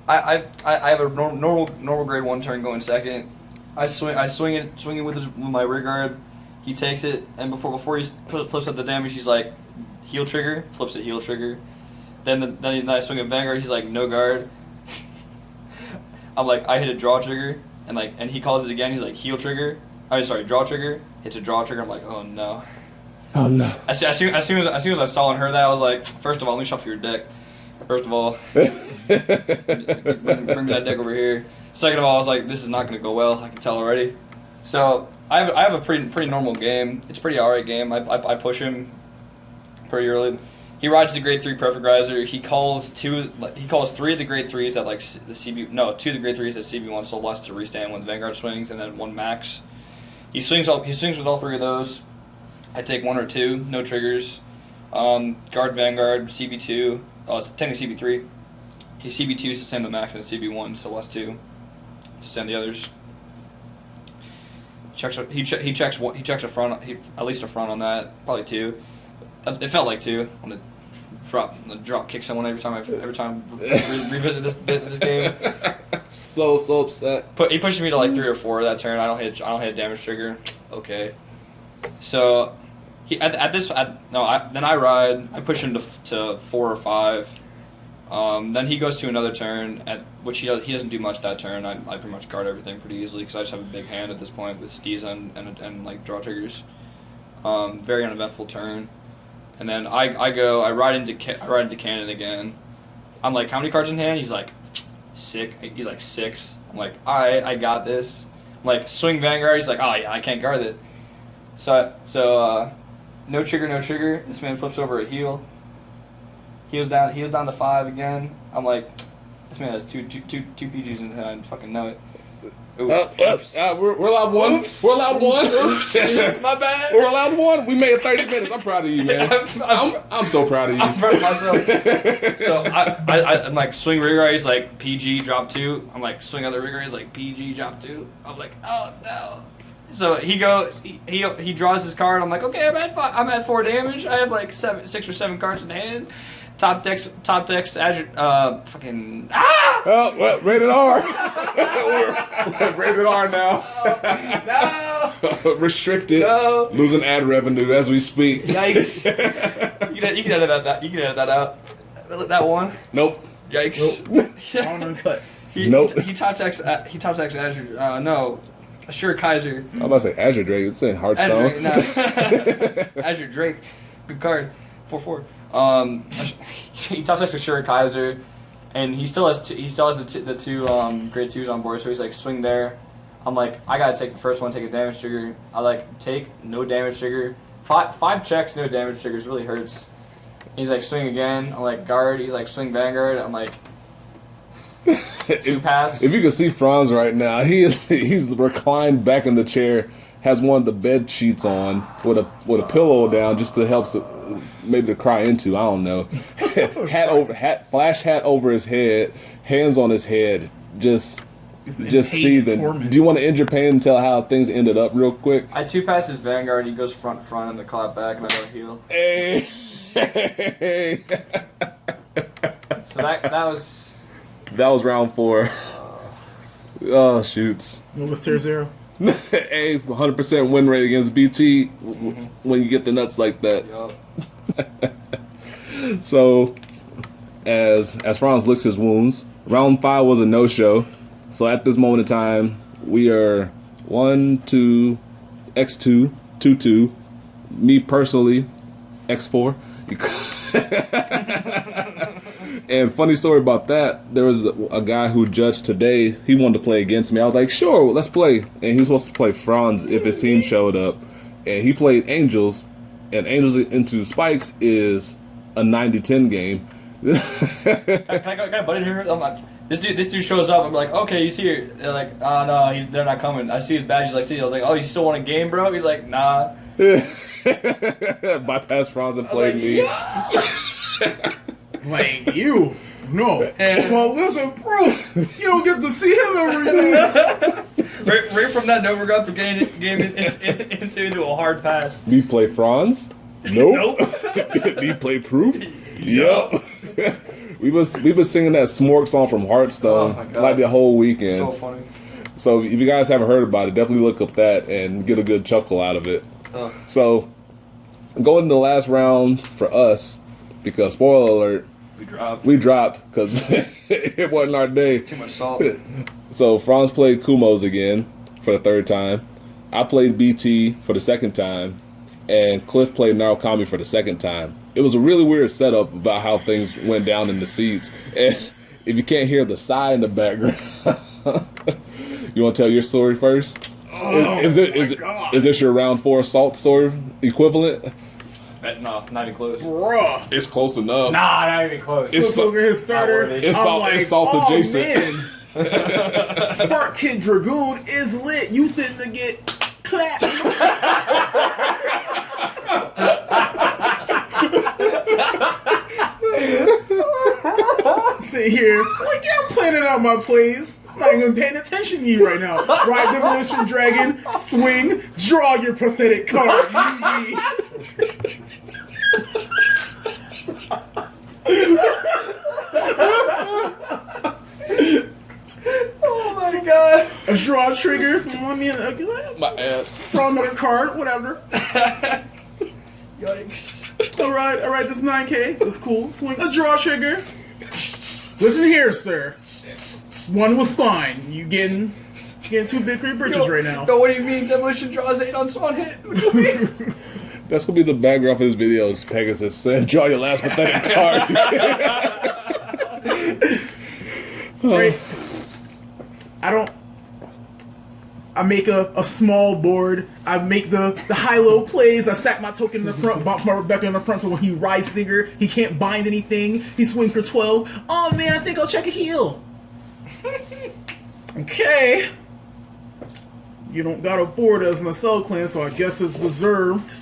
B: I have a normal grade 1 turn going second. I swing it with my rear guard. He takes it, and before he flips up the damage, he's like, heal trigger. Flips it, heal trigger. Then I swing at Vanguard. He's like, no guard. I'm like, I hit a draw trigger, and he calls it again. He's like, heal trigger. Draw trigger. Hits a draw trigger. I'm like, oh no.
A: Oh no.
B: As soon as I saw and heard that, I was like, first of all, let me shuffle your deck. First of all, bring me that deck over here. Second of all, I was like, this is not going to go well. I can tell already. So I have a pretty normal game. It's a pretty alright game. I push him pretty early. He rides the grade 3 perfect riser. He calls 3 of the grade 3s at like the CB. No, 2 of the grade 3s at CB1 so less to restand when the Vanguard swings, and then 1 max. He swings with all 3 of those. I take 1 or 2, no triggers. Guard Vanguard, CB2. Oh, it's technically CB3. His CB2 is to send the max and CB1, so less 2 to send the others. He checks a front. At least a front on that, probably 2. It felt like 2. I'm gonna drop kick someone every time revisit this game.
A: So upset.
B: He pushes me to like 3 or 4 that turn. I don't hit a damage trigger. Okay. So then I ride. I push him to 4 or 5. Then he goes to another turn at which he doesn't do much that turn. I pretty much guard everything pretty easily because I just have a big hand at this point with steez and like draw triggers. Very uneventful turn. And then I ride into cannon again. I'm like, how many cards in hand? He's like, 6. He's like 6. I'm like, all right, I got this. I'm like, swing Vanguard. He's like, oh yeah, I can't guard it. So no trigger. This man flips over a heel. He was down to 5 again. I'm like, this man has two PGs in his hand. Fucking know it.
A: We're allowed 1. Oops. We're allowed 1.
B: Oops. My bad.
A: We're allowed 1. We made it 30 minutes. I'm proud of you, man. I'm so proud of you.
B: I'm proud of myself. So I'm like, swing rigger. He's like, PG drop 2. I'm like, swing other rigger. He's like, PG drop 2. I'm like, oh no. So he goes. He draws his card. I'm like, okay, I'm at 4 damage. I have like 6 or 7 cards in hand. Top decks, Azure, fucking,
A: Oh, well, rated R. We're rated R now.
B: No.
A: Restricted.
B: No.
A: Losing ad revenue as we speak.
B: Yikes. You can edit that. You can edit that out. That one.
A: Nope.
B: Yikes.
C: Nope. On uncut.
A: Nope.
B: He top decks Azure. No. Assure Kaiser.
A: I'm about to say Azure Drake. It's in Hearthstone.
B: Azure Drake. Good card. 4/4. He top decks Assure Kaiser, and he still has the 2 grade 2s on board. So he's like, swing there. I'm like, I gotta take the first one, take a damage trigger. I like take no damage trigger. 5 checks, no damage triggers really hurts. He's like, swing again. I'm like, guard. He's like, swing Vanguard. I'm like, 2 pass.
A: If you can see Franz right now, he's reclined back in the chair, has one of the bed sheets on with a pillow down just to help maybe to cry into. I don't know. Flash hat over his head, hands on his head, just seething. Do you want to end your pain and tell how things ended up real quick?
B: I 2 pass his Vanguard. He goes front and the clap back, and I go heal.
A: Hey.
B: So that was
A: round 4. Oh shoots.
C: What was tier 0?
A: A 100% win rate against BT when you get the nuts like that.
B: Yup.
A: So, as Franz licks his wounds, round 5 was a no-show. So at this moment in time, we are 1-2, X2, 2-2. Me personally, X4. And funny story about that, there was a guy who judged today. He wanted to play against me. I was like, sure, let's play. And he was supposed to play Franz if his team showed up. And he played Angels, and Angels into Spikes is a 90-10 game.
B: Can I butt in here? I'm like, this dude shows up. I'm like, okay, he's here. They're like, oh no, they're not coming. I see his badge. He's like, see. I was like, oh, you still want a game, bro? He's like, nah.
A: Bypassed Franz and played
B: like,
A: me.
B: Yeah.
C: Like, you? No. Well, listen, Bruce, you don't get to see him every day.
B: right from that overgrowth to game into a hard pass.
A: Me play Franz? Nope. Me play Proof? Yup. We've been singing that Smork song from Hearthstone like the whole weekend.
B: So funny.
A: So if you guys haven't heard about it, definitely look up that and get a good chuckle out of it. So going to the last round for us, because spoiler alert, we dropped because it wasn't our day.
B: Too much salt.
A: So Franz played Kumos again for the 3rd time. I played BT for the 2nd time, and Cliff played Narukami for the 2nd time. It was a really weird setup about how things went down in the seats. And if you can't hear the sigh in the background, You want to tell your story first?
C: Oh,
A: Is this your round 4 assault story equivalent?
B: No, not even close.
C: Bruh.
A: It's close enough.
B: Nah, not even close.
A: It's
C: Look at his starter.
B: Not worthy.
A: It's
C: I'm
A: salt,
C: like,
A: it's salt
C: oh,
A: adjacent.
C: man. Spark Kid Dragoon is lit. You finna get clapped. Sit here, like, yeah, I'm planning out my plays. I'm not even paying attention to you right now. Ride Demolition Dragon, swing, draw your pathetic card.
B: Oh my god.
C: A draw trigger. I mean,
A: My abs.
C: draw another card, whatever.
B: Yikes.
C: Alright, this 9K. That's cool. Swing a draw trigger. Listen here, sir. One was fine. You getting too big for your britches right now.
B: Yo, what do you mean Demolition draws 8 on Swan hit? What do you mean?
A: That's gonna be the background for this video. Is Pegasus said, "Draw your last pathetic card."
C: Right? I make a small board. I make the high-low plays. I sack my token in the front, bounce my Rebecca in the front, so when he rides Stinger, he can't bind anything. He swings for 12. Oh man, I think I'll check a heal. Okay. You don't got a board as an assault clan, so I guess it's deserved.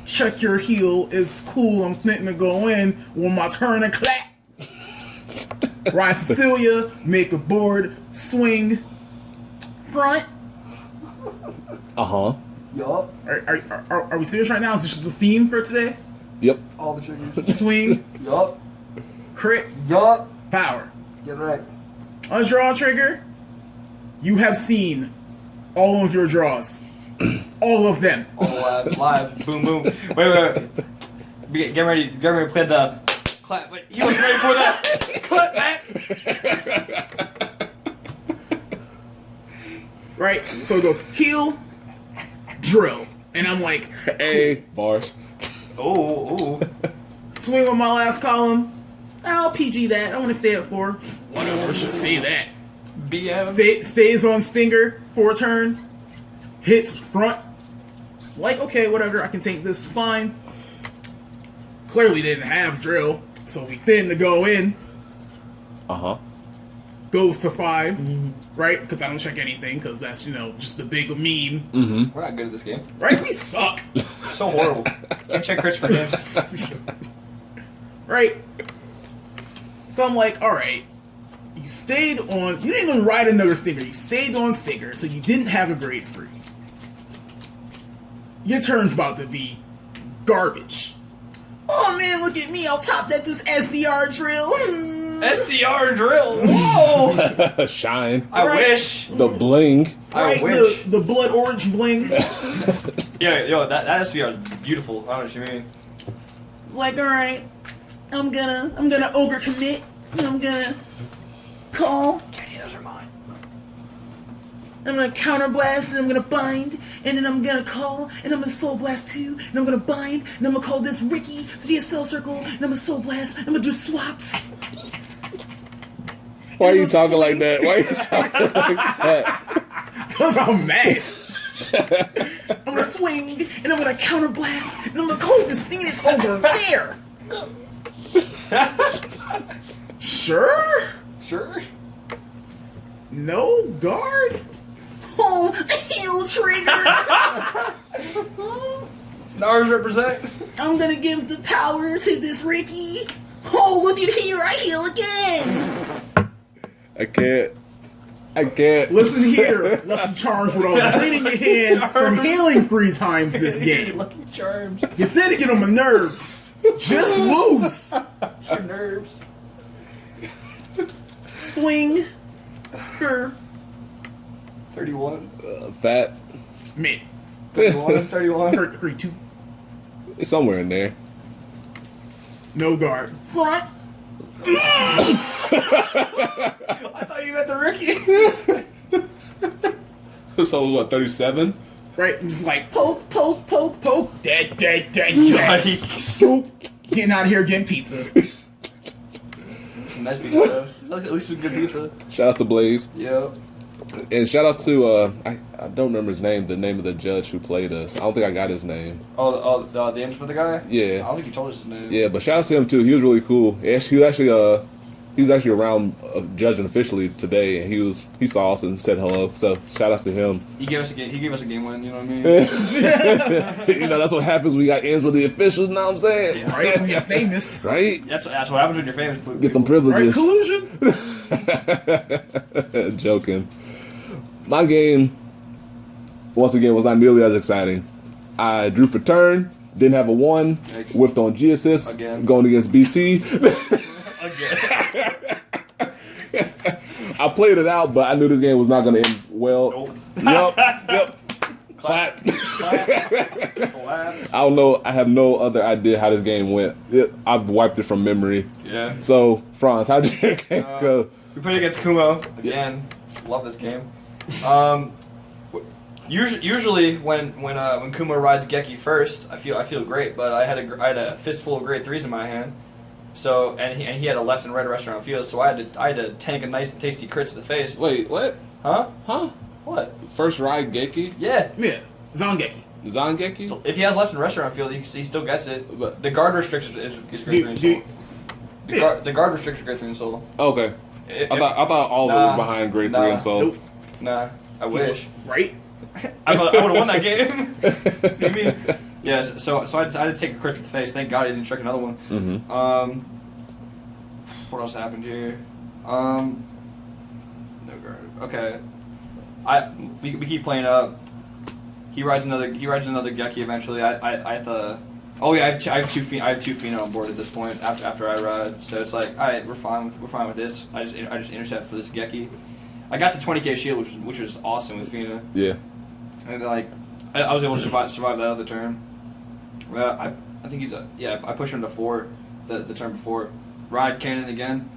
C: Check your heal. It's cool. I'm thinking to go in on my turn and clap. Ride Cecilia, make a board, swing, front.
A: Uh-huh.
B: Yup.
C: Are we serious right now? Is this just a theme for today?
A: Yep.
B: All the triggers.
C: Swing,
B: Yup.
C: crit,
B: Yup.
C: power.
B: Get wrecked.
C: On draw trigger, you have seen all of your draws. All of them.
B: All live. Boom, boom. Wait. Get ready to play the clap. Wait, he was ready for that. Clap back.
C: Right? So it goes heal, drill. And I'm like,
A: Hey, bars.
B: Oh.
C: swing on my last column. I'll PG that. I want to stay at 4. Whatever, should say that.
B: BM.
C: Stays on Stinger for a turn. Hits front. Like, okay, whatever. I can take this. Fine. Clearly didn't have drill. So we thin to go in.
A: Uh-huh.
C: Goes to 5. Right? Because I don't check anything. Because that's, just the big meme.
A: Mm-hmm.
B: We're not good at this game.
C: Right? We suck.
B: So horrible. Can't check crits for games.
C: Right? So I'm like, alright. You stayed on. You didn't even ride another Stinger. You stayed on Stinger. So you didn't have a grade 3. Your turn's about to be garbage. Oh man, look at me. I'll top that this SDR drill.
B: SDR drill. Whoa.
A: Shine.
B: I
C: Right.
B: wish.
A: The bling.
B: I
C: Right?
B: wish.
C: The blood orange bling.
B: Yo, that SDR is beautiful. I don't know what you mean.
C: It's like, alright. I'm gonna ogre commit. And I'm gonna call.
B: Kenny, those are mine.
C: I'm gonna counterblast and I'm gonna bind, and then I'm gonna call, and I'm gonna soul blast 2, and I'm gonna bind, and I'm gonna call this Ricky to the SL circle, and I'm gonna soul blast, I'm gonna do swaps.
A: Why are you talking like that? Why are you talking like that?
C: Cause I'm mad. I'm gonna swing, and I'm gonna counterblast, and I'm gonna call this thing that's over there. Sure?
B: Sure.
C: No guard? Oh, heal trigger!
B: Nars represent.
C: I'm gonna give the power to this Ricky. Oh, look at here, I heal again!
A: I can't.
C: Listen here, Lucky Charms with all the pain in your hand from healing 3 times this game.
B: Lucky Charms.
C: You're thin to get on my nerves. Just loose.
B: Your nerves.
C: Swing. For
B: 31.
A: Fat.
C: mid.
B: 31. 31.
C: 32.
A: It's somewhere in there.
C: No guard. Front.
B: I thought you meant the Ricky.
A: So what, 37?
C: Right? I'm just like poke. Dead.
B: Yikes.
C: Poop. Getting out of here getting pizza.
B: Some nice pizza though. At least some good pizza.
A: Shout out to Blaze.
B: Yep.
A: And shout out to I don't remember his name. The name of the judge who played us. I don't think I got his name.
B: The names for the guy?
A: Yeah.
B: I don't think you told us his name.
A: Yeah, but shout out to him too. He was really cool. He was actually around judging officially today, and he saw us and said hello. So shout out to him.
B: He gave us a game win. You know what I mean?
A: That's what happens when you got ends with the officials. You know what I'm saying?
B: Yeah.
C: Right? When you're famous.
A: Right?
B: That's what happens when you're famous.
A: Get them
C: Right?
A: privileges.
C: Collusion.
A: Joking. My game, once again, was not nearly as exciting. I drew for turn, didn't have a 1,
B: Yikes.
A: whiffed on G assist,
B: Again.
A: going against BT.
B: Again.
A: I played it out, but I knew this game was not going to end well.
B: Nope.
A: Yep. Clapped.
B: Clapped.
A: I don't know. I have no other idea how this game went. I've wiped it from memory.
B: Yeah.
A: So, Franz, how'd your game go?
B: We played against Kumo again. Love this game. Usually when Kumo rides Geki first, I feel great. But I had a fistful of grade 3s in my hand. So and he had a left and right restaurant field. So I had to tank a nice and tasty crit to the face.
A: Wait, what?
B: Huh?
A: Huh?
B: What?
A: First ride Geki?
B: Yeah.
C: Yeah. Zongeki.
A: Zangeki?
B: If he has left and restaurant field, he still gets it.
A: But-
B: The guard restriction is grade 3 in soul. The guard restriction grade 3 in soul.
A: Okay. I thought all of it was behind grade 3 and so.
C: Nope.
B: Nah, I wish.
C: Right?
B: I would have won that game. What do you mean? Yes. So I had to take a crit to the face. Thank God he didn't trick another one.
A: Mm-hmm.
B: What else happened here? No guard. Okay. We keep playing up. He rides another Geki eventually. I have to. Oh yeah, I have two Fina on board at this point after I ride. So it's like, all right, we're fine with this. I just intercept for this Geki. I got to 20k shield, which was awesome with Fina.
A: Yeah.
B: And like, I was able to survive that other turn. I think I pushed him to 4 the turn before. Ride cannon again.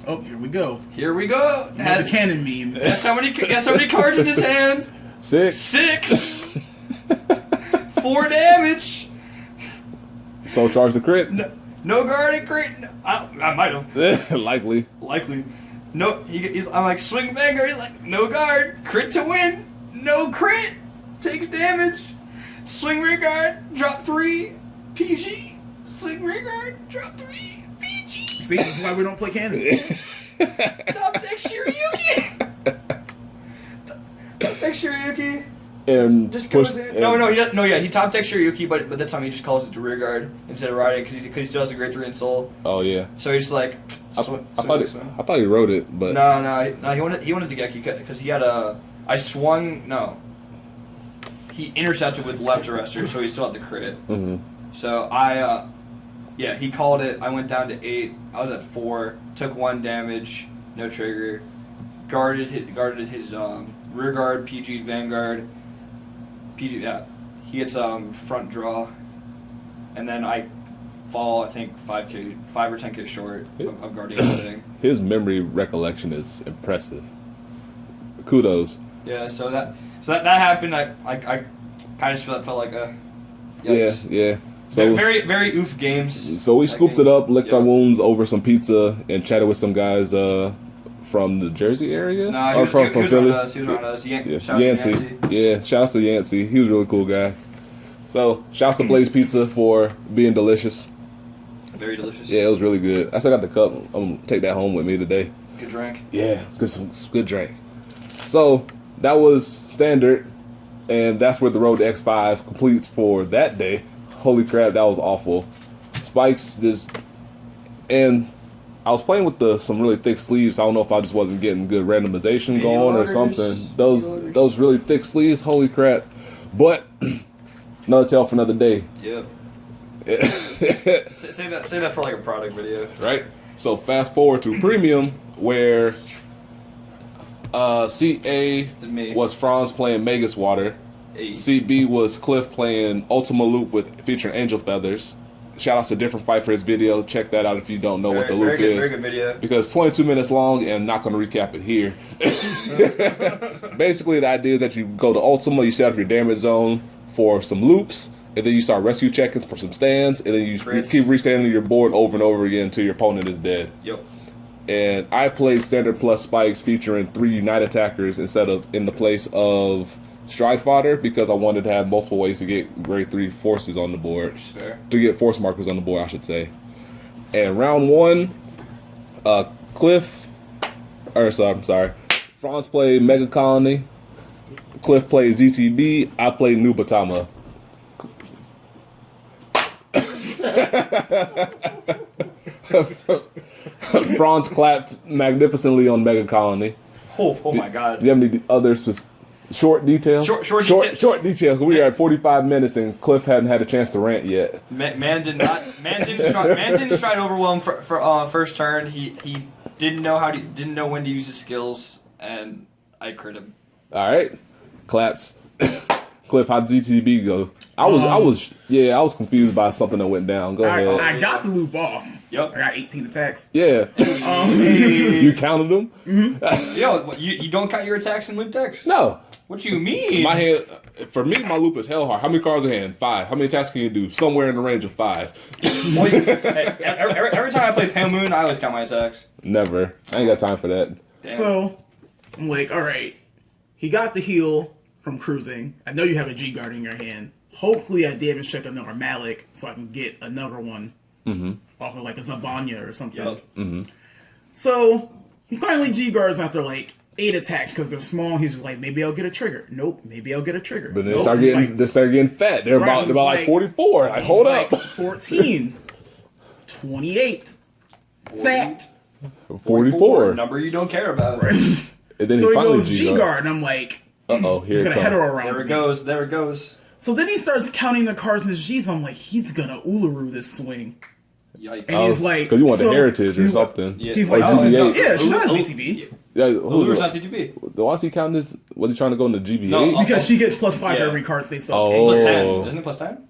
C: Oh, here we go.
B: Here we go.
C: The cannon meme.
B: Guess how many cards in his hand?
A: 6.
B: 6. 4 damage.
A: So charge the crit.
B: No guard and crit. No, I might have.
A: Likely.
B: No, I'm like, swing Vanguard. He's like, no guard, crit to win. No crit, takes damage. Swing rear guard, drop 3, PG. Swing rear guard, drop 3, PG.
C: See, this is why we don't play cannon.
B: Top deck Shiryuki. Top deck Shiryuki.
A: And
B: Just
A: push,
B: goes in.
A: and-
B: No, he doesn't. No, yeah, he top decks Shiryuki, but this time he just calls it to rear guard instead of riding because he still has a grade 3 in soul.
A: Oh yeah.
B: So he's just like,
A: I thought he wrote it, but
B: No, he wanted the Geki because he had a. I swung. No. He intercepted with left arrestor, so he still had the crit.
A: Mhm.
B: So he called it. I went down to 8. I was at 4. Took 1 damage, no trigger. Guarded his rear guard, PG Vanguard. PG, yeah. He gets front draw, and then I fall. I think 5 or 10k short of Guardian hitting.
A: his memory recollection is impressive. Kudos.
B: Yeah. So that happened. I kind of just felt like a. Yikes.
A: Yeah. So
B: very very oof games.
A: So we
B: that
A: scooped
B: game.
A: it up, licked our
B: Yeah.
A: wounds over some pizza, and chatted with some guys from the Jersey area.
B: Nah, he
A: Or
B: was
A: from
B: around
A: Philly.
B: us. He was around us.
A: Yeah,
B: Shout out to
A: Yancey.
B: Yancey.
A: Yeah, shouts to Yancey. He was a really cool guy. So shouts to Blaze Pizza for being delicious.
B: Very delicious.
A: Yeah, it was really good. I still got the cup. I'm gonna take that home with me today.
B: Good drink.
A: Yeah, good drink. So that was standard, and that's where the road to X-5 completes for that day. Holy crap, that was awful. Spikes and I was playing with some really thick sleeves. I don't know if I just wasn't getting good randomization going or something. Those really thick sleeves, holy crap. But another tale for another day.
B: Yep. Save that for like a product video.
A: Right? So fast forward to premium where CA
B: Me.
A: was Franz playing Magus Water.
B: Hey.
A: CB was Cliff playing Ultima Loop featuring Angel Feathers. Shout out to Different Fight for his video. Check that out if you don't know what the loop
B: Very
A: is.
B: good video.
A: Because 22 minutes long and not going to recap it here. Basically, the idea is that you go to Ultima, you set up your damage zone for some loops, and then you start rescue checking for some stands, and then you
B: Crits.
A: keep restanding your board over and over again until your opponent is dead.
B: Yep.
A: And I played standard plus spikes featuring 3 Unite attackers instead of in the place of Stride Fodder because I wanted to have multiple ways to get grade 3 forces on the board.
B: Which is fair.
A: To get force markers on the board, I should say. And round 1, Franz played Mega Colony. Cliff played ZTB. I played Nubatama. Franz clapped magnificently on Mega Colony.
B: Oh my God.
A: Do you have any other short details?
B: Short
A: details. We are at 45 minutes and Cliff hadn't had a chance to rant yet.
B: Man didn't stride overwhelm for first turn. He didn't know when to use his skills, and I crit him.
A: All right, claps. Cliff, how'd ZTB go? I was confused by something that went down. Go ahead.
C: I got the loop off.
B: Yep.
C: I got 18 attacks.
A: Yeah. You counted them?
C: Mm-hmm.
B: Yo, you don't count your attacks in loop decks?
A: No.
B: What you mean?
A: My hand, for me, my loop is hell hard. How many cards in hand? 5. How many attacks can you do? Somewhere in the range of 5.
B: Well, every time I play Pale Moon, I always count my attacks.
A: Never. I ain't got time for that.
B: Damn.
C: So, I'm like, all right. He got the heal from cruising. I know you have a G guard in your hand. Hopefully, I damage check another Malik so I can get another one off of like a Zabanya or something.
B: Yep.
C: So, he finally G guards after like 8 attacks because they're small. He's just like, maybe I'll get a trigger. Nope, maybe I'll get a trigger.
A: But they start getting fat. They're about like 44. Like, hold up.
C: 14, 28, fat.
A: 44.
B: Number you don't care about.
C: Right.
A: And then
C: So he
A: finally
C: goes G guard, and I'm like,
A: uh-oh,
C: he's
A: here
C: gonna
A: it
C: head her
A: comes.
C: around.
B: There it goes.
C: So then he starts counting the cards in his G's. I'm like, he's gonna Uluru this swing.
B: Yikes.
C: And he's like,
A: because you want the
C: so
A: heritage or
C: he's like-
A: something.
B: Yeah.
C: He's
A: Or
C: like,
A: GBA.
C: yeah, she's not a ZTB.
A: Yeah,
B: Uluru's not CTB.
A: Why is he counting this? Was he trying to go into GBA?
B: No,
C: Because she gets +5
B: Yeah.
C: every card they sell.
A: Oh.
B: Plus 10. Isn't it plus 10?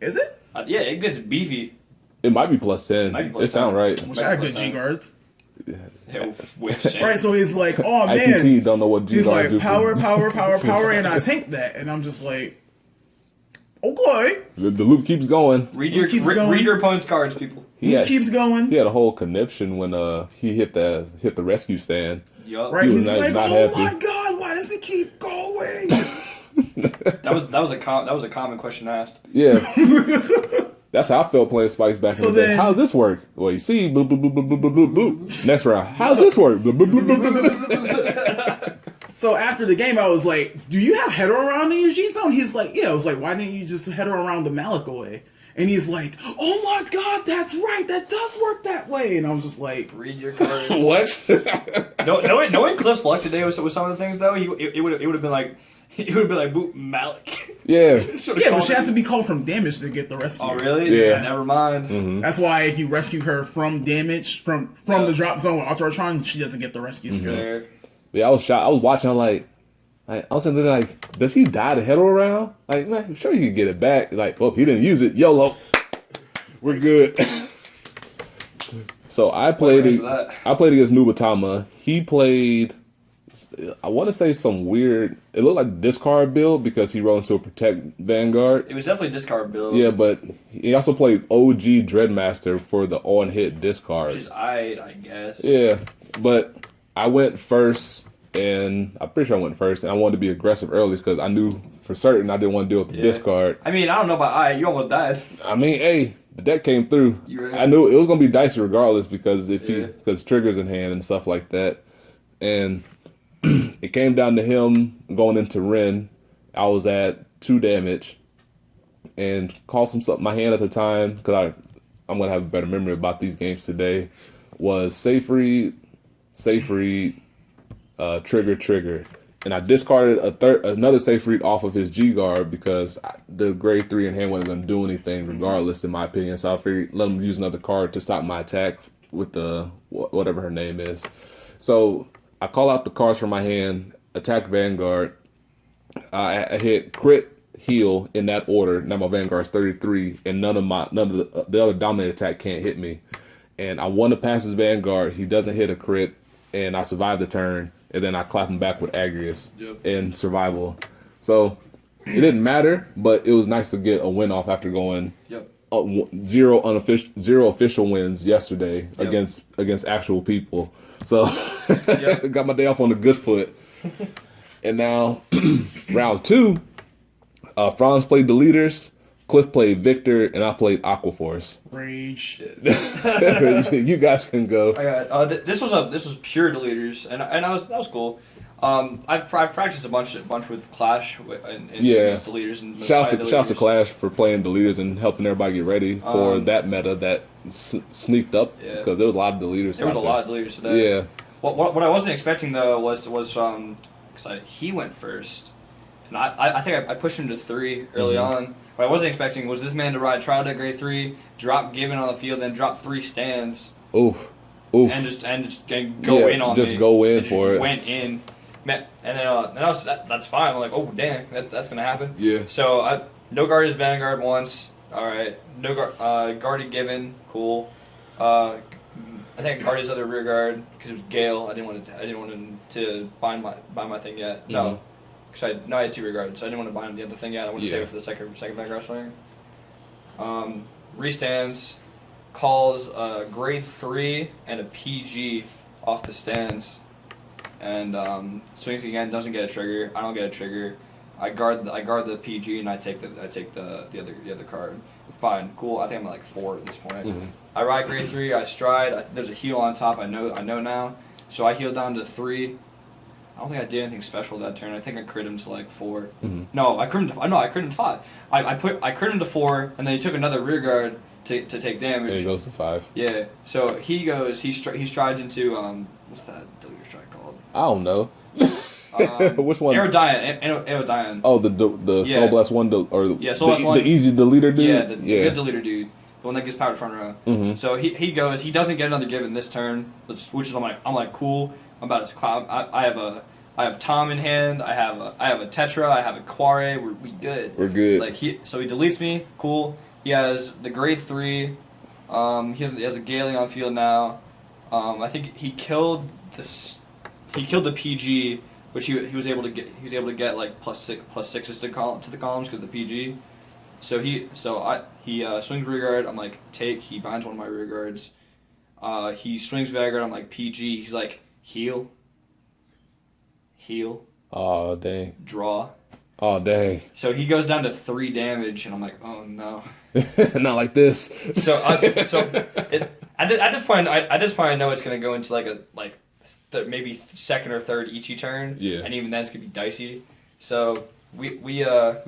C: Is it?
B: Yeah, it gets beefy.
A: It might be plus 10.
B: Might be plus
A: It sound
B: 10.
A: right.
C: Which I had good
B: Plus
C: G
B: 10.
C: guards.
B: Hey, wish.
C: Right, so he's like, oh
A: ICT
C: man.
A: don't know what G
C: He's
A: guards
C: like,
A: do.
C: power, and I take that. And I'm just like, okay.
A: The loop keeps going.
B: Read
C: keeps going.
B: your opponent's cards, people.
C: He keeps going.
A: He had a whole conniption when he hit the rescue stand.
B: Yup.
C: Right,
A: He was
C: he's
A: not-
C: like,
A: not
C: oh
A: happy.
C: my god, why does it keep going?
B: That was a common question asked.
A: Yeah. That's how I felt playing Spikes back
C: So
A: in the day.
C: then-
A: How's this work? Well, you see, boop, boop, boop, boop, boop, boop, boop, boop. Next round. How's this work? Boop, boop, boop, boop, boop, boop.
C: So after the game, I was like, do you have header around in your G zone? He's like, yeah. I was like, why didn't you just header around the Malik away? And he's like, oh my god, that's right. That does work that way. And I was just like,
B: Read your cards.
A: What?
B: Knowing Cliff's luck today with some of the things though, it would have been like boop Malik.
A: Yeah.
C: yeah, but she has to be called from damage to get the rescue.
B: Oh really?
A: Yeah.
B: Never mind.
A: Mm-hmm.
C: That's why if you rescue her from damage, from the drop zone with Ultratron, she doesn't get the rescue skill.
B: Fair.
A: Yeah, I was shocked. I was watching. I'm like, I was sitting there like, does he die to header around? Like, man, I'm sure he can get it back. Like, well, he didn't use it. YOLO. We're good. So I played against Nubatama. He played, I want to say some weird. It looked like discard build because he rolled into a protect Vanguard.
B: It was definitely a discard build.
A: Yeah, but he also played OG Dreadmaster for the on-hit discard.
B: Which is I guess.
A: Yeah, but I went first, and I'm pretty sure I went first, and I wanted to be aggressive early because I knew for certain I didn't want to deal with the discard.
B: I mean, I don't know about you almost died.
A: I mean, hey, the deck came through.
B: You ready?
A: I knew it was gonna be dicey regardless because because triggers in hand and stuff like that, and it came down to him going into Ren. I was at 2 damage, and cost him something. My hand at the time because I'm gonna have a better memory about these games today. Was safe read, trigger, and I discarded another safe read off of his G guard because the grade 3 in hand wasn't going to do anything regardless, in my opinion. So I figured let him use another card to stop my attack with the whatever her name is. So I call out the cards from my hand, attack Vanguard. I hit crit heal in that order. Now my Vanguard's 33, and none of the other dominant attack can't hit me. And I want to pass his Vanguard. He doesn't hit a crit, and I survive the turn. And then I clap him back with Agrius in survival. So it didn't matter, but it was nice to get a win off after going zero official wins yesterday against actual people. So got my day off on a good foot. And now round 2, Franz played the leaders, Cliff played Victor, and I played Aquaforce.
C: Rage.
A: You guys can go.
B: I got this was pure deleters, and that was cool. I've practiced a bunch with Clash and against the leaders and
A: shouts to Clash for playing the leaders and helping everybody get ready for that meta that sneaked up because there was a lot of deleters.
B: There was a lot of deleters today.
A: Yeah.
B: What I wasn't expecting though was because he went first, and I think I pushed him to 3 early on. What I wasn't expecting was this man to ride trial to grade 3, drop Given on the field, then drop 3 stands.
A: Oof.
B: And just go in on me.
A: Just go in for it.
B: Went in. And then that's fine. I'm like, oh dang, that's gonna happen.
A: Yeah.
B: So no guarded Vanguard once. All right. No guarded Given. Cool. I think I guarded his other rear guard because it was Gale. I didn't want him to bind my thing yet. No. Because I had 2 rear guards, so I didn't want to bind the other thing yet. I wanted to save it for the second Vanguard swing. Restands, calls grade 3 and a PG off the stands. And swings again, doesn't get a trigger. I don't get a trigger. I guard the PG and I take the other card. Fine, cool. I think I'm at like 4 at this point. I ride grade 3. I stride. There's a heal on top. I know now. So I heal down to 3. I don't think I did anything special that turn. I think I crit him to like 4. No, I crit him to 5. I crit him to 4, and then he took another rear guard to take damage.
A: And he goes to 5.
B: Yeah. So he strides into what's that deleter strike called?
A: I don't know. Which one?
B: Aerodyne.
A: Oh, the Soul Blast one,
B: Soul Blast one.
A: The easy deleter dude.
B: Yeah, the good deleter dude, the one that gets powered front row. So he goes. He doesn't get another Given this turn, which is I'm like cool. I'm about to cloud. I have Tom in hand. I have a Tetra. I have a Quare. We good.
A: We're good.
B: So he deletes me. Cool. He has the grade 3. He has a Galing on field now. I think he killed the PG, which he was able to get. He was able to get like +6s to the columns because of the PG. So he swings rear guard. I'm like take. He binds one of my rear guards. He swings Vanguard. I'm like PG. He's like heal.
A: Oh dang.
B: Draw.
A: Oh dang.
B: So he goes down to 3 damage, and I'm like, oh no.
A: Not like this.
B: So at this point I know it's gonna go into maybe second or third Ichi turn.
A: Yeah.
B: And even then it's gonna be dicey. So we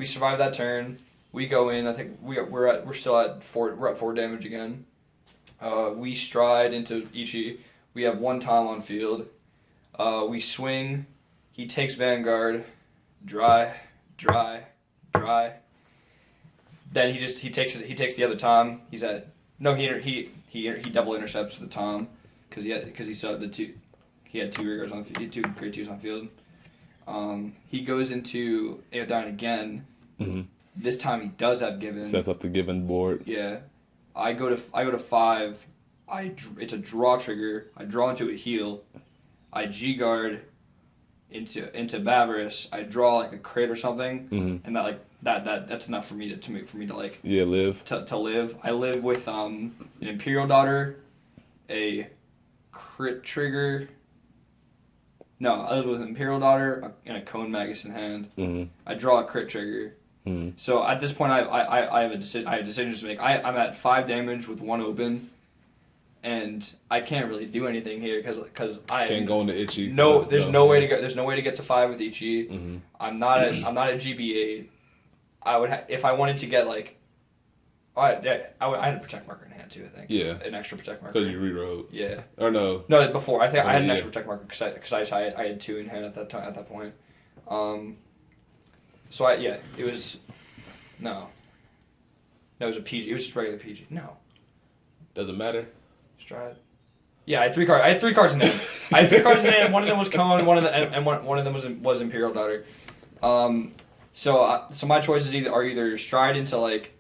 B: survive that turn. We go in. I think we're still at 4. We're at 4 damage again. We stride into Ichi. We have 1 Tom on field. We swing. He takes Vanguard. Dry. Then he takes the other Tom. He double intercepts the Tom because he saw the 2. He had 2 rear guards on field. He had 2 grade 2s on field. He goes into Aerodyne again. This time he does have Given.
A: Sets up the Given board.
B: Yeah, I go to 5. It's a draw trigger. I draw into a heal. I G guard into Bavarus. I draw like a crit or something, and that's enough for me to like
A: live
B: to live. I live with an Imperial Daughter, a crit trigger. No, I live with an Imperial Daughter and a Cone Magus in hand. I draw a crit trigger. So at this point, I have decisions to make. I'm at 5 damage with 1 open. And I can't really do anything here because I
A: can't go into Ichi.
B: No, there's no way to go. There's no way to get to 5 with Ichi. I'm not a GB8. I would if I wanted to get like. I had a protect marker in hand too. I think.
A: Yeah.
B: An extra protect marker.
A: Because you rewrote.
B: Yeah.
A: Or no.
B: No, before I think I had an extra protect marker because I had 2 in hand at that point. So it was, no. No, it was a PG. It was just regular PG. No.
A: Doesn't matter.
B: Stride. Yeah, I had 3 cards. I had 3 cards in hand. One of them was Cone. One of them was Imperial Daughter. So my choices are either stride into like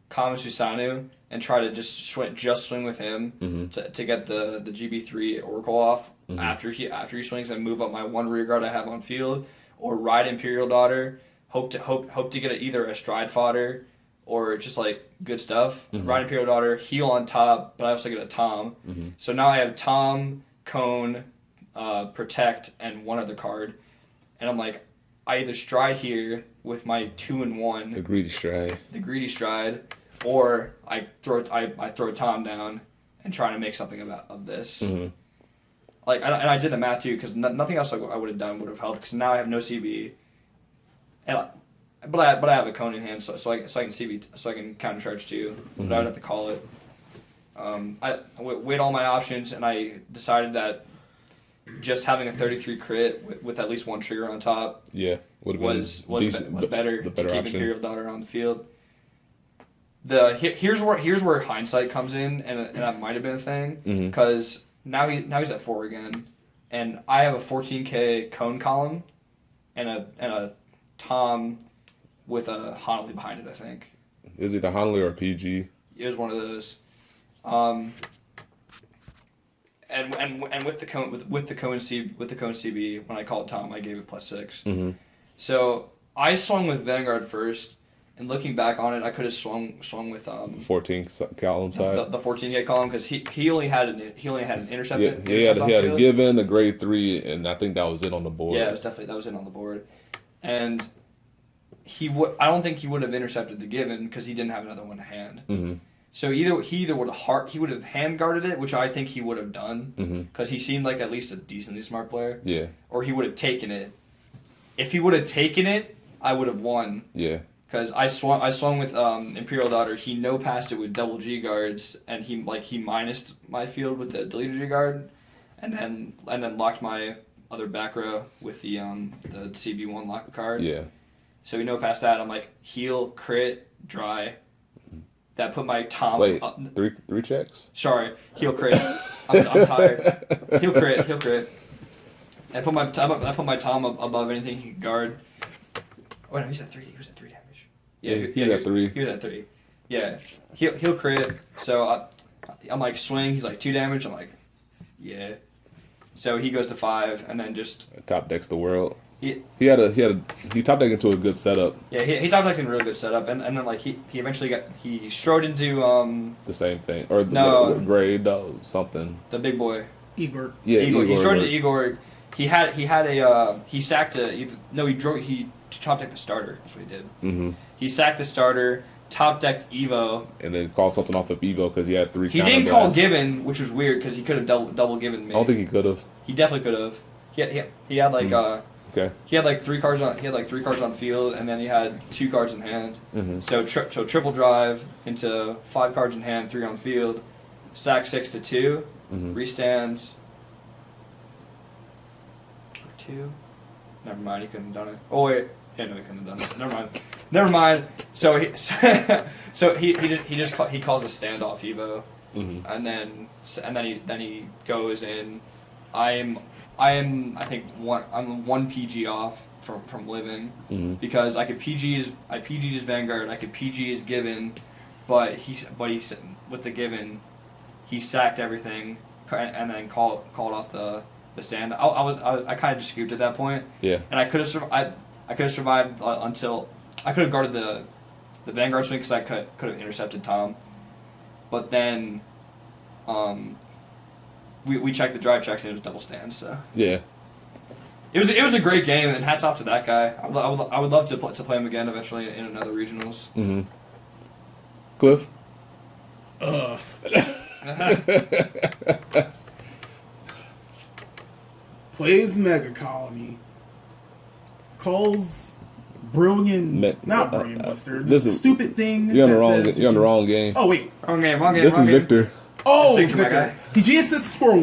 B: Kama Susanu and try to just swing with him to get the GB3 Oracle off after he swings and move up my 1 rear guard I have on field, or ride Imperial Daughter. Hope to get either a stride fodder or just like good stuff. Ride Imperial Daughter, heal on top, but I also get a Tom. So now I have Tom, Cone, Protect, and one other card. And I'm like, I either stride here with my 2-1.
A: The greedy stride.
B: Or I throw Tom down and try to make something of this. Like, and I did the math too, because nothing else I would have done would have helped. Because now I have no CB, but I have a cone in hand, so I can CB, so I can counter charge too. But I would have to call it. I weighed all my options, and I decided that just having a 33 crit with at least one trigger on top, was better to keep
A: option.
B: Imperial Daughter on the field. Here's where hindsight comes in, and that might have been a thing, because now he's at 4 again, and I have a 14k cone column, and a Tom with a Hanali behind it. I think
A: is it a Hanali or a PG?
B: It was one of those. And with the cone CB, when I called Tom, I gave it +6. So I swung with Vanguard first. And looking back on it, I could have swung with
A: 14 column side.
B: The 14K column, because he only had an intercept.
A: He had a given, a grade 3, and I think that was it on the board.
B: Yeah, that was it on the board. And I don't think he would have intercepted the given because he didn't have another one to hand. So he would have hand guarded it, which I think he would have done, because he seemed like at least a decently smart player.
A: Yeah.
B: Or he would have taken it. If he would have taken it, I would have won.
A: Yeah.
B: Because I swung with Imperial Daughter. He no-passed it with double G guards, and he minused my field with the deleted G guard, and then locked my other back row with the CB1 lock card.
A: Yeah.
B: So he no-passed that. I'm like, heal, crit, dry. That put my Tom.
A: Wait, three checks?
B: Sorry, heal, crit. I'm tired. Heal, crit. I put my Tom above anything he could guard. Oh no, he's at 3. He was at 3 damage. Yeah,
A: he was at 3.
B: He was at 3. Yeah, he'll crit. So I'm like swing. He's like 2 damage. I'm like, yeah. So he goes to 5, and then just
A: top decks the world.
B: He
A: top decked into a good setup.
B: Yeah, he top decked in a really good setup, and then like he eventually strode into
A: the same thing or grade something.
B: The big boy.
C: Igor.
A: Yeah,
B: Igor. He strode into Igor. He sacked he top decked the starter. That's what he did. He sacked the starter, top decked Evo,
A: and then called something off of Evo because he had 3.
B: He didn't call Given, which was weird because he could have double given me.
A: I don't think he could have.
B: He definitely could have. He had like
A: okay.
B: He had like 3 cards on field, and then he had 2 cards in hand. So triple drive into 5 cards in hand, 3 on field, sack 6 to 2, restand for 2. Never mind, he couldn't have done it. Oh wait, yeah, no, he couldn't have done it. Never mind. So he calls a standoff Evo, and then he goes in. I'm I think I'm 1 PG off from living because I PG's Vanguard, I could PG's Given, but he's with the Given, he sacked everything and then called off the stand. I kind of just scooped at that point.
A: Yeah.
B: And I could have survived until I could have guarded the Vanguard swing because I could have intercepted Tom, but then we checked the drive checks and it was double stands. So
A: yeah.
B: It was a great game, and hats off to that guy. I would love to play him again eventually in another regionals.
A: Cliff.
C: Plays Mega Colony. Calls Brilliant, not Brilliant Buster. This is stupid thing.
A: You're on the wrong game.
C: Oh wait,
B: wrong game.
A: This is Victor.
C: Oh, Victor. He assists for 1.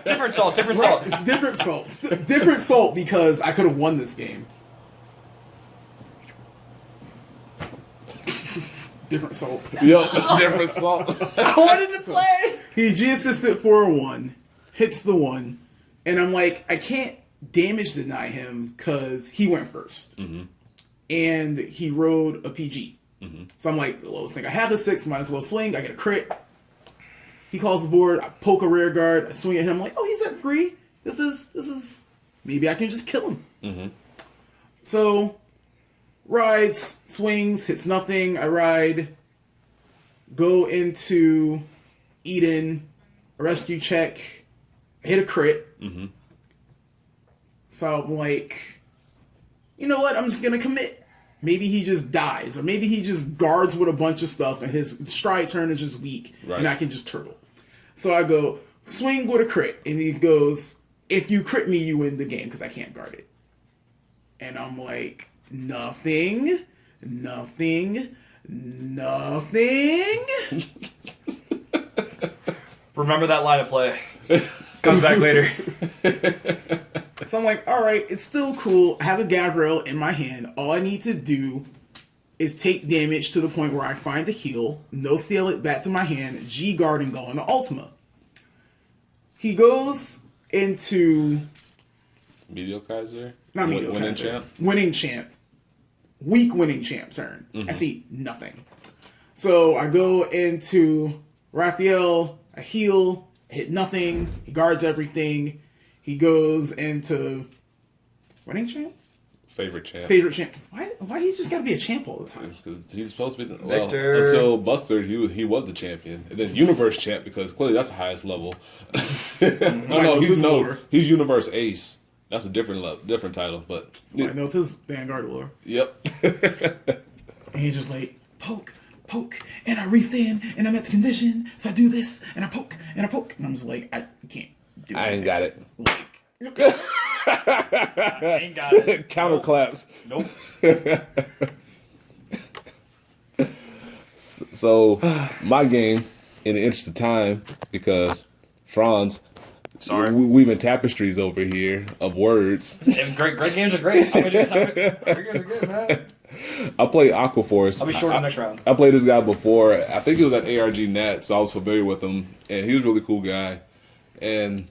B: Different salt.
C: Different salt because I could have won this game. Different salt.
A: Yo, different salt.
B: I wanted to play.
C: He assisted for 1, hits the 1, and I'm like, I can't damage deny him because he went first, and he rode a PG. So I'm like, the lowest thing I have is 6, might as well swing. I get a crit. He calls the board. I poke a rear guard. I swing at him. I'm like, oh, he's at 3. This is maybe I can just kill him. So rides, swings, hits nothing. I ride, go into Eden, a rescue check, hit a crit.
A: Mm-hmm.
C: So I'm like, you know what? I'm just gonna commit. Maybe he just dies, or maybe he just guards with a bunch of stuff, and his stride turn is just weak, and I can just turtle. So I go swing with a crit, and he goes, "If you crit me, you win the game because I can't guard it." And I'm like, nothing.
B: Remember that line of play. Comes back later.
C: So I'm like, all right, it's still cool. I have a Gavril in my hand. All I need to do is take damage to the point where I find the heal, no steal it back to my hand, G guard, and go into Ultima. He goes into
A: Mediocre?
C: not mediocre.
A: Winning champ?
C: Winning champ. Weak winning champ turn. I see nothing. So I go into Raphael, I heal, hit nothing, he guards everything. He goes into winning champ?
A: Favorite champ.
C: Why he's just gotta be a champ all the time?
A: Because he's supposed to be
B: Victor.
A: until Buster, he was the champion, and then Universe champ because clearly that's the highest level. He's Universe Ace. That's a different title, but
C: I know it's his Vanguard lore.
A: Yep.
C: And he's just like poke, and I restand, and I'm at the condition, so I do this, and I poke, and I'm just like I can't do it.
A: I ain't got it.
B: I ain't got it.
A: Counter claps.
B: Nope.
A: So my game, in the interest of time, because Franz,
B: sorry,
A: we've been tapestries over here of words.
B: Great games are great. Great games are good, man.
A: I played Aquaforce.
B: I'll be short in the next round.
A: I played this guy before. I think he was at ARG Nat, so I was familiar with him, and he was a really cool guy. And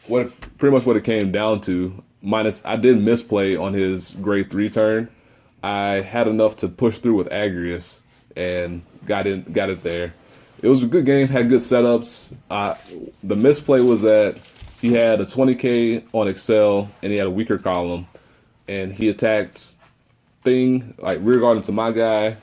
A: pretty much what it came down to, minus I did misplay on his grade 3 turn. I had enough to push through with Agrius and got it there. It was a good game, had good setups. The misplay was that he had a 20k on Excel and he had a weaker column, and he attacked Thing like rear guard into my guy,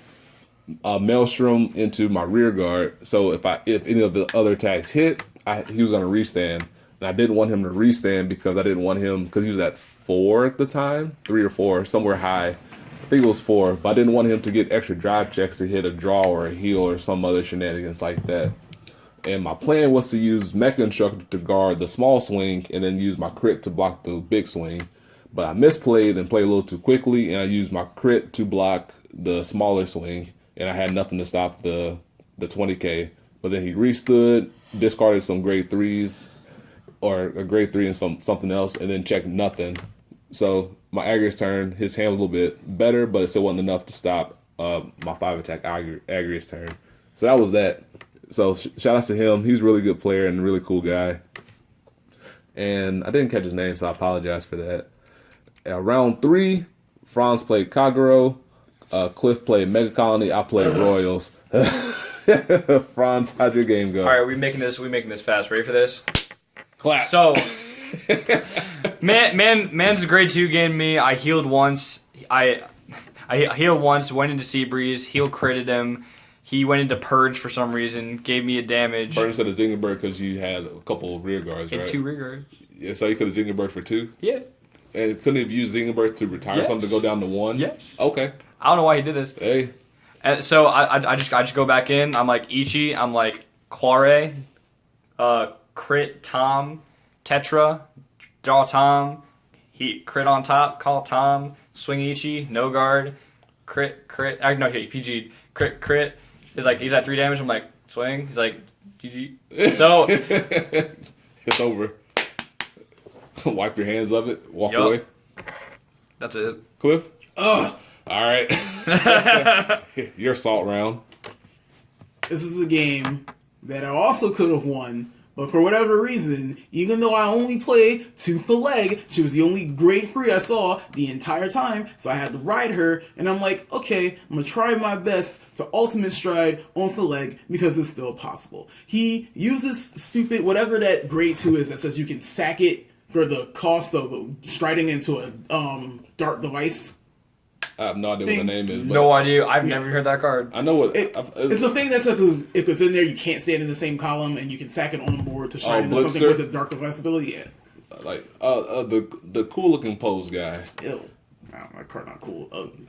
A: Maelstrom into my rear guard. So if any of the other attacks hit, he was gonna restand. And I didn't want him to restand because I didn't want him, because he was at 4 at the time, 3 or 4, somewhere high. I think it was 4, but I didn't want him to get extra drive checks to hit a draw or a heal or some other shenanigans like that. And my plan was to use Mecha Instructor to guard the small swing and then use my crit to block the big swing. But I misplayed and played a little too quickly, and I used my crit to block the smaller swing, and I had nothing to stop the 20k. But then he restood, discarded some grade 3s, or a grade 3 and something else, and then checked nothing. So my Agrius turn, his hand was a little bit better, but it still wasn't enough to stop my 5 attack Agrius turn. So that was that. So shout outs to him. He's a really good player and a really cool guy. And I didn't catch his name, so I apologize for that. Round 3, Franz played Kagero, Cliff played Mega Colony, I played Royals. Franz, how'd your game go?
B: All right, we making this fast. Ready for this?
A: Clap.
B: So, man's grade 2 gained me. I healed once. I healed once. Went into Seabreeze. Heal critted him. He went into Purge for some reason. Gave me a damage.
A: Burn instead of Zingenberg because you had a couple of rear guards, right?
B: 2 rear guards.
A: Yeah, so you could have Zingenberg for 2.
B: Yeah.
A: And couldn't have used Zingenberg to retire something to go down to 1?
B: Yes.
A: Okay.
B: I don't know why he did this.
A: Hey.
B: And so I just go back in. I'm like Ichi. I'm like Quare, crit Tom, Tetra, draw Tom, he crit on top, call Tom, swing Ichi, no guard, crit. No, he PG crit. He's like he's at 3 damage. I'm like swing. He's like GG. So
A: it's over. Wipe your hands of it. Walk away.
B: That's it.
A: Cliff. All right. Your assault round.
C: This is a game that I also could have won, but for whatever reason, even though I only played Tooth the Leg, she was the only grade 3 I saw the entire time, so I had to ride her, and I'm like, okay, I'm gonna try my best to ultimate stride on the leg because it's still possible. He uses stupid, whatever that grade 2 is that says you can sack it for the cost of striding into a dart device.
A: I have no idea what the name is. But
B: No idea. I've never heard that card.
A: I know what
C: It's the thing that's like if it's in there, you can't stand in the same column, and you can sack it on the board to shine into something
A: Blitzer?
C: with a dark accessibility. Yeah.
A: like the cool looking pose guy.
C: Ew. Nah, that card not cool. Ugly.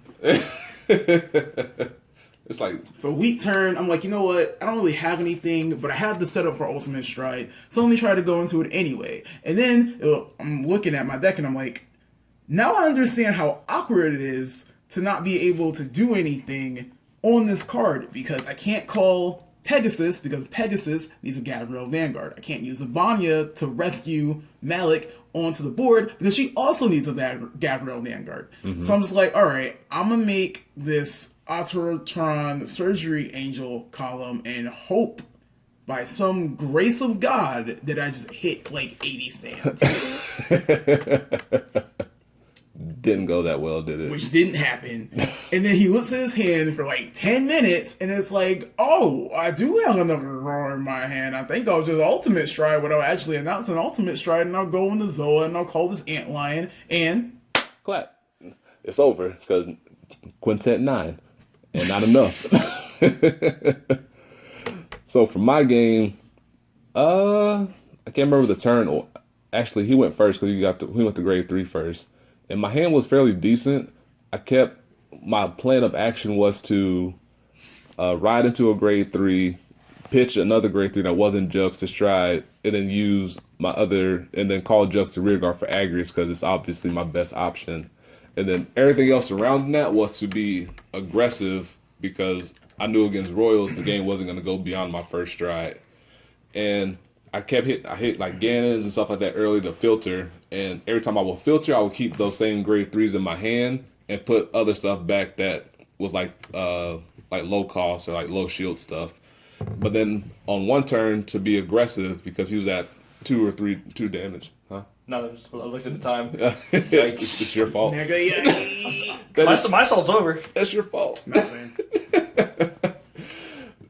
A: It's like
C: So weak turn, I'm like, you know what? I don't really have anything, but I have the setup for Ultimate Stride, so let me try to go into it anyway. And then I'm looking at my deck, and I'm like, now I understand how awkward it is to not be able to do anything on this card, because I can't call Pegasus, because Pegasus needs a Gabriel Vanguard. I can't use Vanya to rescue Malik onto the board, because she also needs a Gabriel Vanguard.
A: Mm-hmm.
C: So I'm just like, alright, I'm gonna make this Autotron Surgery Angel column and hope by some grace of God that I just hit like 80 stands.
A: didn't go that well, did it?
C: Which didn't happen. And then he looks at his hand for like 10 minutes and it's like, oh, I do have another draw in my hand. I think I'll just Ultimate Stride without actually announcing Ultimate Stride, and I'll go into Zoa and I'll call this Antlion and
A: Clap. It's over because Quintet 9 and not enough. So for my game, I can't remember the turn. Or actually, he went first because he went to grade 3 first, and my hand was fairly decent. My plan of action was to ride into a grade 3, pitch another grade 3 that wasn't Jugs to Stride, and then use my other, and then call Jugs to rear guard for Agrius because it's obviously my best option. And then everything else surrounding that was to be aggressive because I knew against Royals the game wasn't going to go beyond my first stride. And I hit like Gannons and stuff like that early to filter. And every time I would filter, I would keep those same grade 3s in my hand and put other stuff back that was like low cost or like low shield stuff. But then on one turn to be aggressive because he was at 2 damage. Huh?
B: No, I looked at the time.
A: It's your fault.
C: nigga,
B: My salt's over.
A: That's your fault.
C: Nothing.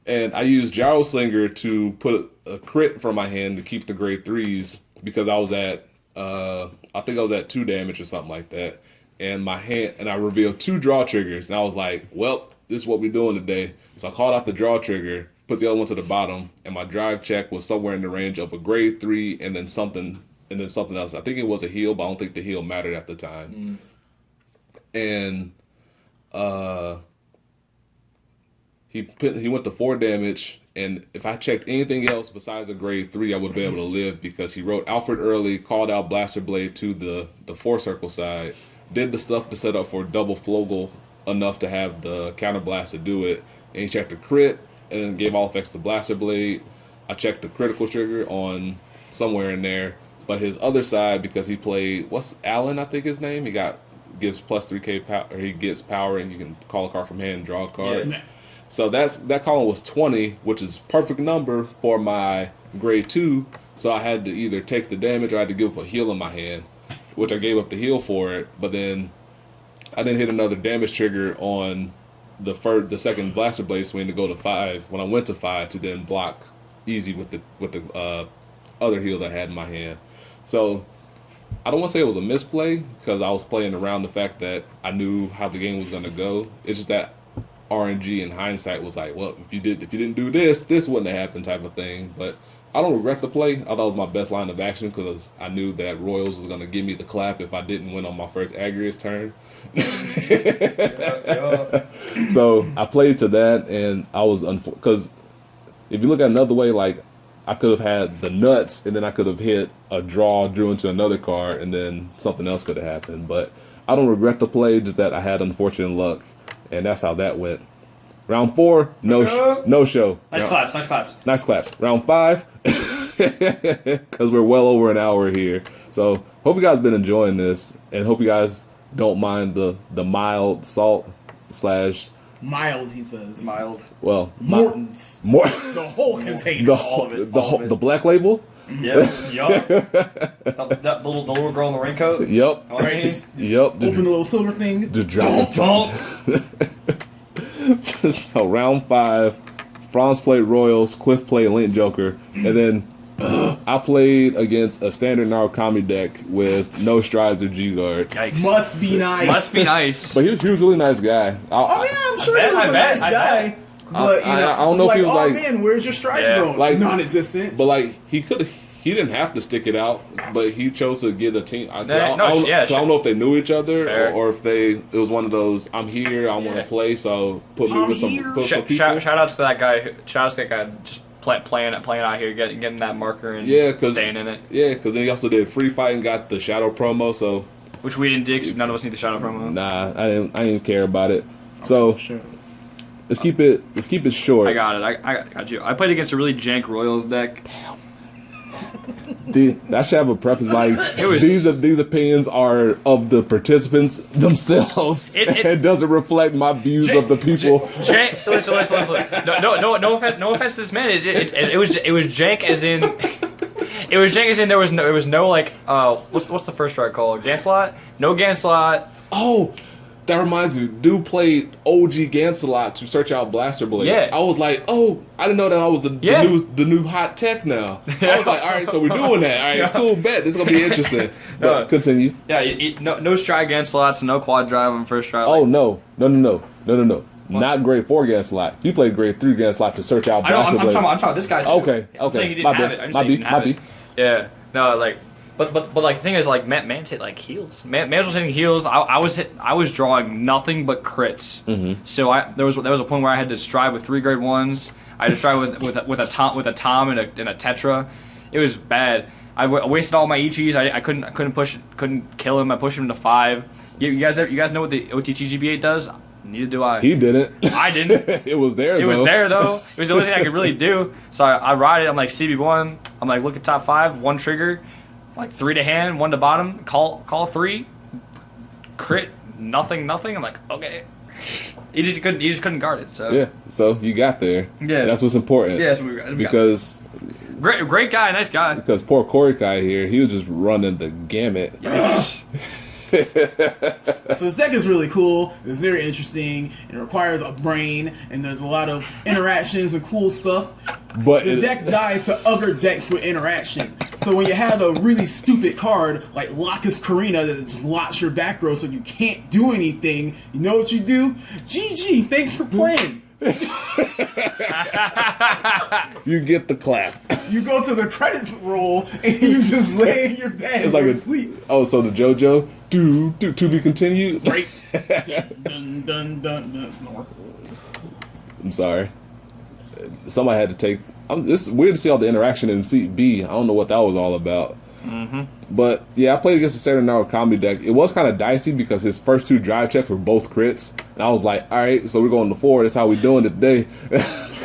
A: And I used Gyro Slinger to put a crit from my hand to keep the grade 3s because I was at I think I was at 2 damage or something like that. And my hand, and I revealed 2 draw triggers, and I was like, well, this is what we're doing today. So I called out the draw trigger, put the other one to the bottom, and my drive check was somewhere in the range of a grade 3 and then something else. I think it was a heal, but I don't think the heal mattered at the time. And he went to 4 damage, and if I checked anything else besides a grade 3, I would be able to live because he wrote Alfred early, called out Blaster Blade to the 4 circle side, did the stuff to set up for double Flogel enough to have the counter blast to do it, and he checked the crit and then gave all effects to Blaster Blade. I checked the critical trigger on somewhere in there, but his other side, because he played Allen, I think his name, gives plus 3k power, or he gets power, and you can call a card from hand and draw a card.
B: Yeah.
A: So that column was 20, which is perfect number for my grade 2. So I had to either take the damage or I had to give up a heal in my hand, which I gave up the heal for it. But then I didn't hit another damage trigger on the second Blaster Blade swing to go to 5. When I went to 5 to then block easy with the other heal that I had in my hand. So I don't want to say it was a misplay because I was playing around the fact that I knew how the game was going to go. It's just that RNG in hindsight was like, well, if you didn't do this wouldn't have happened type of thing. But I don't regret the play. I thought it was my best line of action because I knew that Royals was going to give me the clap if I didn't win on my first Agrius turn. So I played to that, and I was because if you look at another way, like I could have had the nuts, and then I could have hit a draw, drew into another card, and then something else could have happened. But I don't regret the play, just that I had unfortunate luck. And that's how that went. Round 4, no show. Nice claps. Round 5, because we're well over an hour here. So hope you guys been enjoying this, and hope you guys don't mind the mild salt /
C: Miles, he says.
B: Mild.
C: Morton's. The whole container.
A: The black label.
B: Yep. The little girl in the raincoat.
A: Yep.
B: Right.
A: Yep.
C: Open the little silver thing.
A: Just drop it. So round 5, Franz played Royals, Cliff played Link Joker, and then I played against a standard Narukami deck with no strides or G guards.
B: Yikes.
C: Must be nice.
B: Must be nice.
A: But he was a really nice guy.
C: Oh yeah, I'm sure he was a nice guy. But you know,
A: I don't know if he was like,
C: man, where's your strike
B: Yeah.
C: zone?
A: Like-
C: non-existent.
A: but like he didn't have to stick it out, but he chose to get a team. I don't know if they knew each other or if it was one of those. I'm here, I want to play, so put me with some people.
B: Shout outs to that guy. Shout outs to that guy. Just playing out here, getting that marker and staying in it.
A: Yeah, because then he also did free fight and got the shadow promo. So
B: which we didn't dig. 'Cause none of us need the shadow promo.
A: nah, I didn't care about it. So let's keep it short.
B: I got it. I got you. I played against a really jank Royals deck.
A: That should have a preface like
B: was-
A: these opinions are of the participants themselves. It doesn't reflect my views of the people.
B: Listen. No offense to this man. It was jank as in. It was jank as in there was no like what's the first strike called? Ganslot? No Ganslot.
A: Oh, that reminds me. Dude played OG Gansalot to search out Blaster Blade.
B: Yeah.
A: I was like, oh, I didn't know that I was the new hot tech now. I was like, all right, so we're doing that. All right, cool, bet. This is gonna be interesting. But continue.
B: Yeah, no stride Ganslots, no quad drive on first try.
A: Oh no. Not grade 4 Gansalot. He played grade 3 Gansalot to search out
B: I know.
A: Blaster
B: I'm
A: Blade.
B: talking about this guy's.
A: Okay.
B: I'm saying he didn't have it. I'm saying he didn't have it. Yeah. No, like. But like the thing is like Man's hit like heals. Man was hitting heals. I was drawing nothing but crits.
A: Mm-hmm.
B: So there was a point where I had to strive with 3 grade 1s. I had to strive with a Tom and a Tetra. It was bad. I wasted all my Ichis. I couldn't kill him. I pushed him to 5. You guys know what the OTG GB8 does? Neither do I.
A: He didn't.
B: I didn't.
A: It was there.
B: It was there though. It was the only thing I could really do. So I ride it. I'm like CB1. I'm like look at top 5, 1 trigger. Like 3 to hand, 1 to bottom, call 3, crit, nothing. I'm like, okay. He just couldn't guard it. So
A: yeah, so you got there.
B: Yeah,
A: that's what's important.
B: Yeah, that's what we got.
A: Because
B: great guy, nice guy.
A: Because poor Corey guy here, he was just running the gamut.
B: Yes.
C: So this deck is really cool. It's very interesting. It requires a brain, and there's a lot of interactions and cool stuff.
A: But
C: the deck dies to other decks with interaction. So when you have a really stupid card like Lacus Karina that just blocks your back row so you can't do anything, you know what you do? GG, thanks for playing.
A: You get the clap.
C: You go to the credits roll and you just lay in your bed
A: it's like
C: and sleep.
A: Oh, so the JoJo to be continued.
C: Right. Dun dun dun snore.
A: I'm sorry. Somebody had to take. It's weird to see all the interaction in Seat B. I don't know what that was all about.
B: Mm-hmm.
A: But yeah, I played against the standard Narukami deck. It was kind of dicey because his first 2 drive checks were both crits, and I was like, all right, so we're going to 4. That's how we doing it today.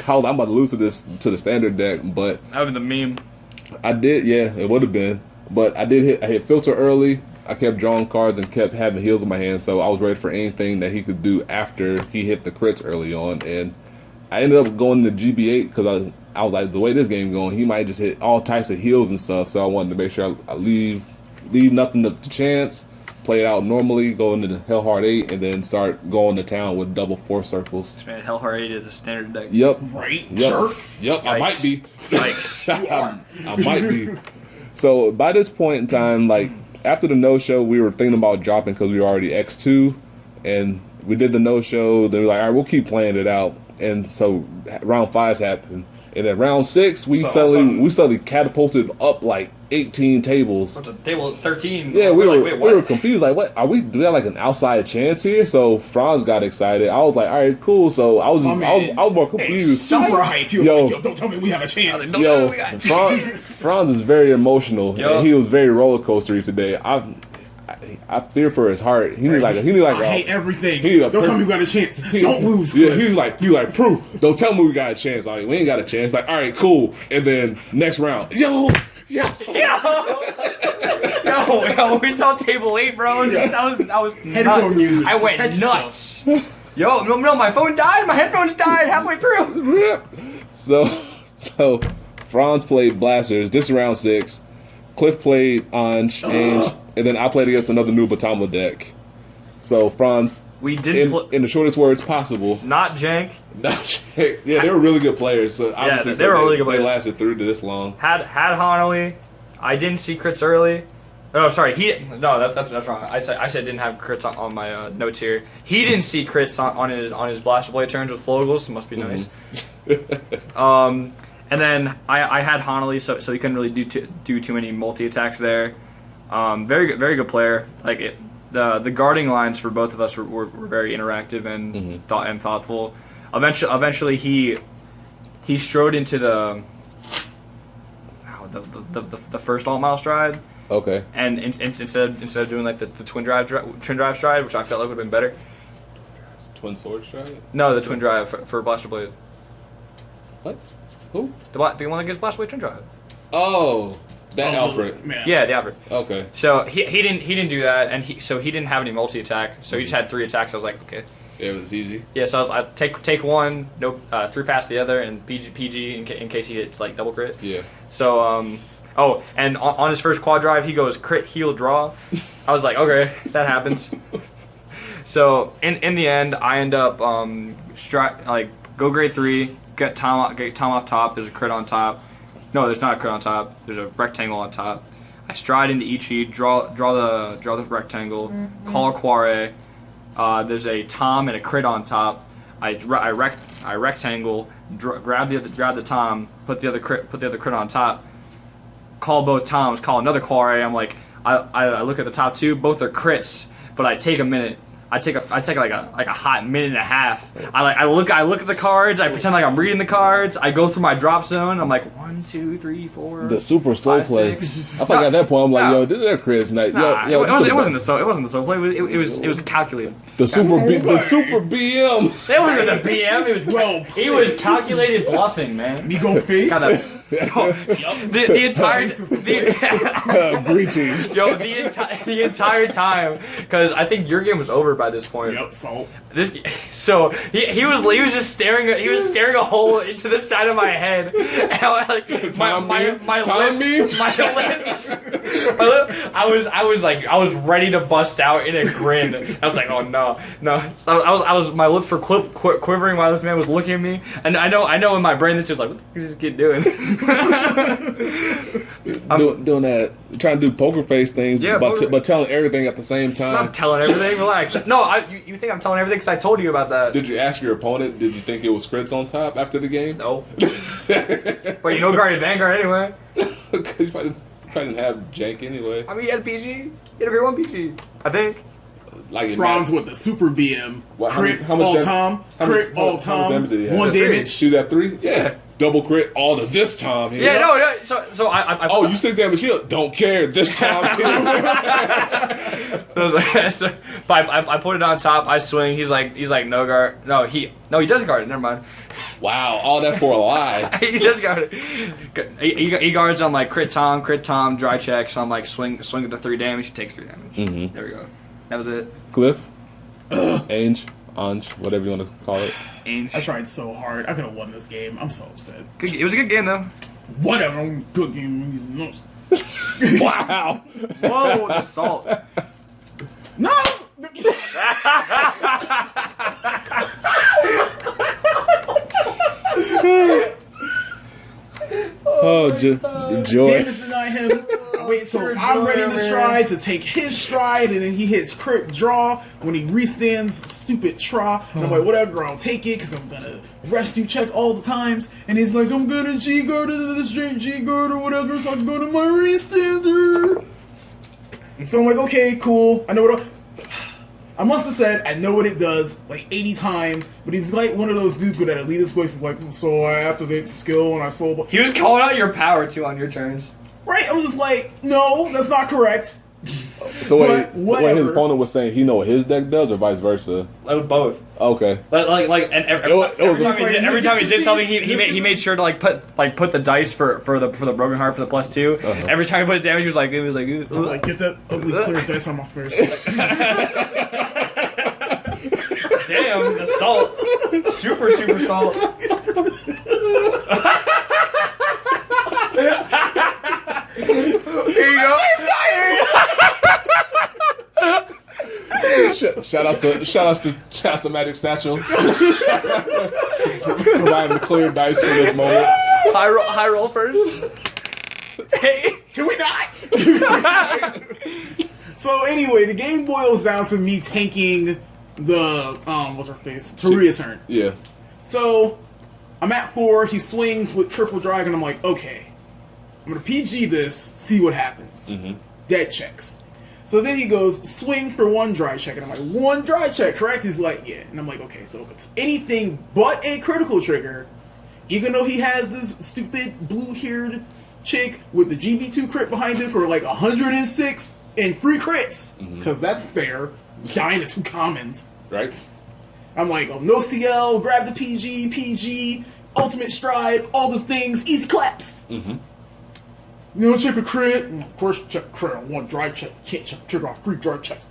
A: I'm about to lose to the standard deck, but
B: that would be the meme.
A: I did, yeah, it would have been, but I hit filter early. I kept drawing cards and kept having heals in my hand, so I was ready for anything that he could do after he hit the crits early on, and I ended up going to GB8 because I was like, the way this game going, he might just hit all types of heals and stuff. So I wanted to make sure I leave nothing to chance, play it out normally, go into the Hellheart 8, and then start going to town with double 4 circles.
B: Man, Hellheart 8 is a standard deck.
A: Yep.
C: Right.
A: Yep. Yep.
B: Yikes.
A: I might be.
B: Yikes.
A: I might be. So by this point in time, like after the no-show, we were thinking about dropping because we were already X2, and we did the no-show. Then we were like, all right, we'll keep playing it out. And so round 5's happened. And at round 6, we suddenly catapulted up like 18 tables.
B: What's a table 13?
A: Yeah,
B: we
A: we were confused. Like, what are we? Do we have like an outside chance here? So Franz got excited. I was like, all right, cool. So I was more confused.
C: Super hype. Yo, don't tell me we have a chance.
A: Franz is very emotional. And he was very roller coastery today. I fear for his heart. He need like
C: I hate everything. Don't tell me we got a chance. Don't lose.
A: Yeah, he was like, proof. Don't tell me we got a chance. Like, we ain't got a chance. Like, all right, cool. And then next round, yo.
B: We saw table 8, bro. I was nuts.
C: Music.
B: I went nuts. Yo, no, my phone died. My headphones died halfway through.
A: So Franz played Blasters. This is round 6. Cliff played on Change. And then I played against another new Batama deck. So Franz,
B: We did
A: in the shortest words possible.
B: not jank.
A: Yeah, they were really good players. So obviously,
B: they were really good players.
A: They lasted through to this long.
B: Had Honolly. I didn't see crits early. Oh, sorry. That's wrong. I said didn't have crits on my notes here. He didn't see crits on his Blaster Blade turns with Flogels. Must be nice. And then I had Honolly, so he couldn't really do too many multi attacks there. Very good player. Like the guarding lines for both of us were very interactive and thoughtful. Eventually he strode into the first alt mile stride.
A: Okay.
B: And instead of doing like the twin drive stride, which I felt like would have been better.
A: Twin sword stride?
B: No, the twin drive for Blaster Blade.
A: What? Who?
B: The one that gets Blaster Blade twin drive.
A: Oh, that Alfred.
C: Man.
B: Yeah, the Alfred.
A: Okay.
B: So he didn't do that, and he didn't have any multi attack. So he just had 3 attacks. I was like, okay.
A: Yeah, it was easy.
B: Yeah, so I take one, 3 past the other, and PG in case he hits like double crit.
A: Yeah.
B: So and on his first quad drive, he goes crit heal draw. I was like, okay, that happens. So in the end, I end up go grade 3, get Tom off top. There's a crit on top. No, there's not a crit on top. There's a rectangle on top. I stride into Ichi, draw the rectangle, call a Quare. There's a Tom and a crit on top. I rectangle, grab the Tom, put the other crit on top. Call both Toms, call another Quare. I'm like, I look at the top 2, both are crits, but I take a minute. I take like a hot minute and a half. I look at the cards. I pretend like I'm reading the cards. I go through my drop zone. I'm like 1, 2, 3, 4.
A: The super slow
B: 5,
A: play.
B: 6.
A: I think at that point I'm like, yo, this is their Chris night.
B: Nah,
A: Yo,
B: it wasn't the slow play. It was calculated.
A: the super BM.
B: It wasn't a BM. It was he was calculated bluffing, man.
C: Me go face.
B: The entire
A: Greetings.
B: the entire time, because I think your game was over by this point.
C: Yep, salt.
B: So he was just staring a hole into the side of my head, and I was like my lips. I was ready to bust out in a grin. I was like, oh no. So I was my lips were quivering while this man was looking at me, and I know in my brain this was like, what the heck is this kid doing?
A: Doing that, trying to do poker face things, but telling everything at the same time.
B: I'm telling everything. Relax. No, you think I'm telling everything because I told you about that.
A: Did you ask your opponent? Did you think it was crits on top after the game?
B: No. Wait, you know guarded Vanguard anyway?
A: Because you probably didn't have jank anyway.
B: I mean, you had a PG. You had a grade 1 PG, I think.
A: Like
C: Franz with the super BM.
A: What,
C: crit
A: how much
C: all
A: damage-
C: time.
A: how
C: Crit
A: much-
C: all
A: how much
C: time.
A: damage did he have?
C: 1 damage.
A: Shoot at 3? Yeah. Double crit all of this time. Here.
B: Yeah, no. So I
A: Oh, you 6 damage shield. Don't care this time.
B: But I put it on top. I swing. He's like no guard. No, he does guard it. Never mind.
A: Wow, all that for a lie.
B: He does guard it. He guards on like crit Tom, dry check. So I'm like swing at the 3 damage. He takes 3 damage.
A: Mm-hmm.
B: There we go. That was it.
A: Cliff, Ange, whatever you want to call it.
C: I tried so hard. I could have won this game. I'm so upset.
B: It was a good game though.
C: Whatever. I'm good game. These nuts.
A: Wow.
B: Whoa, the salt.
C: No.
A: Oh, joy.
C: Damage deny him. I wait until I'm ready to stride to take his stride, and then he hits crit draw when he restands stupid tra. And I'm like, whatever, I'll take it because I'm gonna rescue check all the times. And he's like, I'm gonna G guard into this G guard or whatever, so I can go to my restander. So I'm like, okay, cool. I know what I must have said I know what it does like 80 times, but he's like one of those dudes with that elitist voice, like, so I activate the skill and I soul.
B: He was calling out your power too on your turns.
C: Right? I was just like, no, that's not correct.
A: So wait,
C: But
A: what
C: whatever.
A: his opponent was saying, he know what his deck does, or vice versa?
B: Both.
A: Okay.
B: And every time he did something, he made sure to put the dice for the broken heart for the +2.
A: Uh-huh.
B: Every time he put damage, he was like,
C: I'm like, get that ugly clear dice on my face.
B: damn, the salt, super salt. Here you go.
A: Shout out to Magic Satchel. Providing the clear dice for this moment.
B: High roll first. Hey,
C: Can we not? So anyway, the game boils down to me tanking the what's her face? Taria's turn.
A: Yeah.
C: So I'm at 4, he swings with triple drag, and I'm like, okay, I'm gonna PG this, see what happens. Dead checks. So then he goes, swing for 1 dry check, and I'm like, 1 dry check, correct? He's like, yeah. And I'm like, okay, so if it's anything but a critical trigger, even though he has this stupid blue-haired chick with the GB2 crit behind it for like 106 and 3 crits, because that's fair, dying to 2 commons.
A: Right.
C: I'm like, oh, no CL, grab the PG, ultimate stride, all the things, easy claps. You know, check a crit. Of course, check a crit on 1 dry check. Can't check a trigger on 3 dry checks.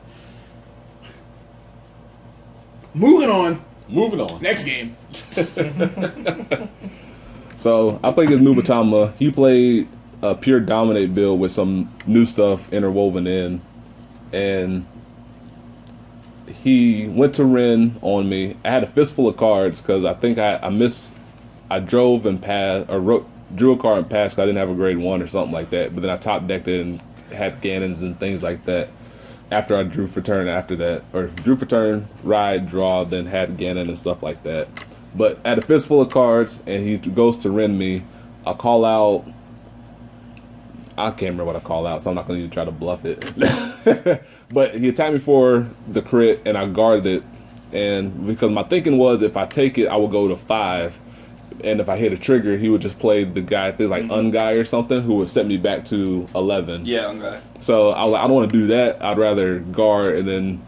C: Moving on. Next game.
A: So I played against Nubatama. He played a pure dominate build with some new stuff interwoven in, and he went to Ren on me. I had a fistful of cards because I think I drove and passed, or drew a card and passed because I didn't have a grade 1 or something like that. But then I top decked it and had Gannons and things like that. After I drew for turn after that, or drew for turn, ride, draw, then had Ganon and stuff like that. But I had a fistful of cards, and he goes to Ren me. I call out. I can't remember what I call out, so I'm not going to even try to bluff it. But he attacked me for the crit, and I guarded it. And because my thinking was, if I take it, I would go to 5. And if I hit a trigger, he would just play the guy, there's like Unguy or something, who would set me back to 11.
B: Yeah, Unguy.
A: So I was like, I don't want to do that. I'd rather guard and then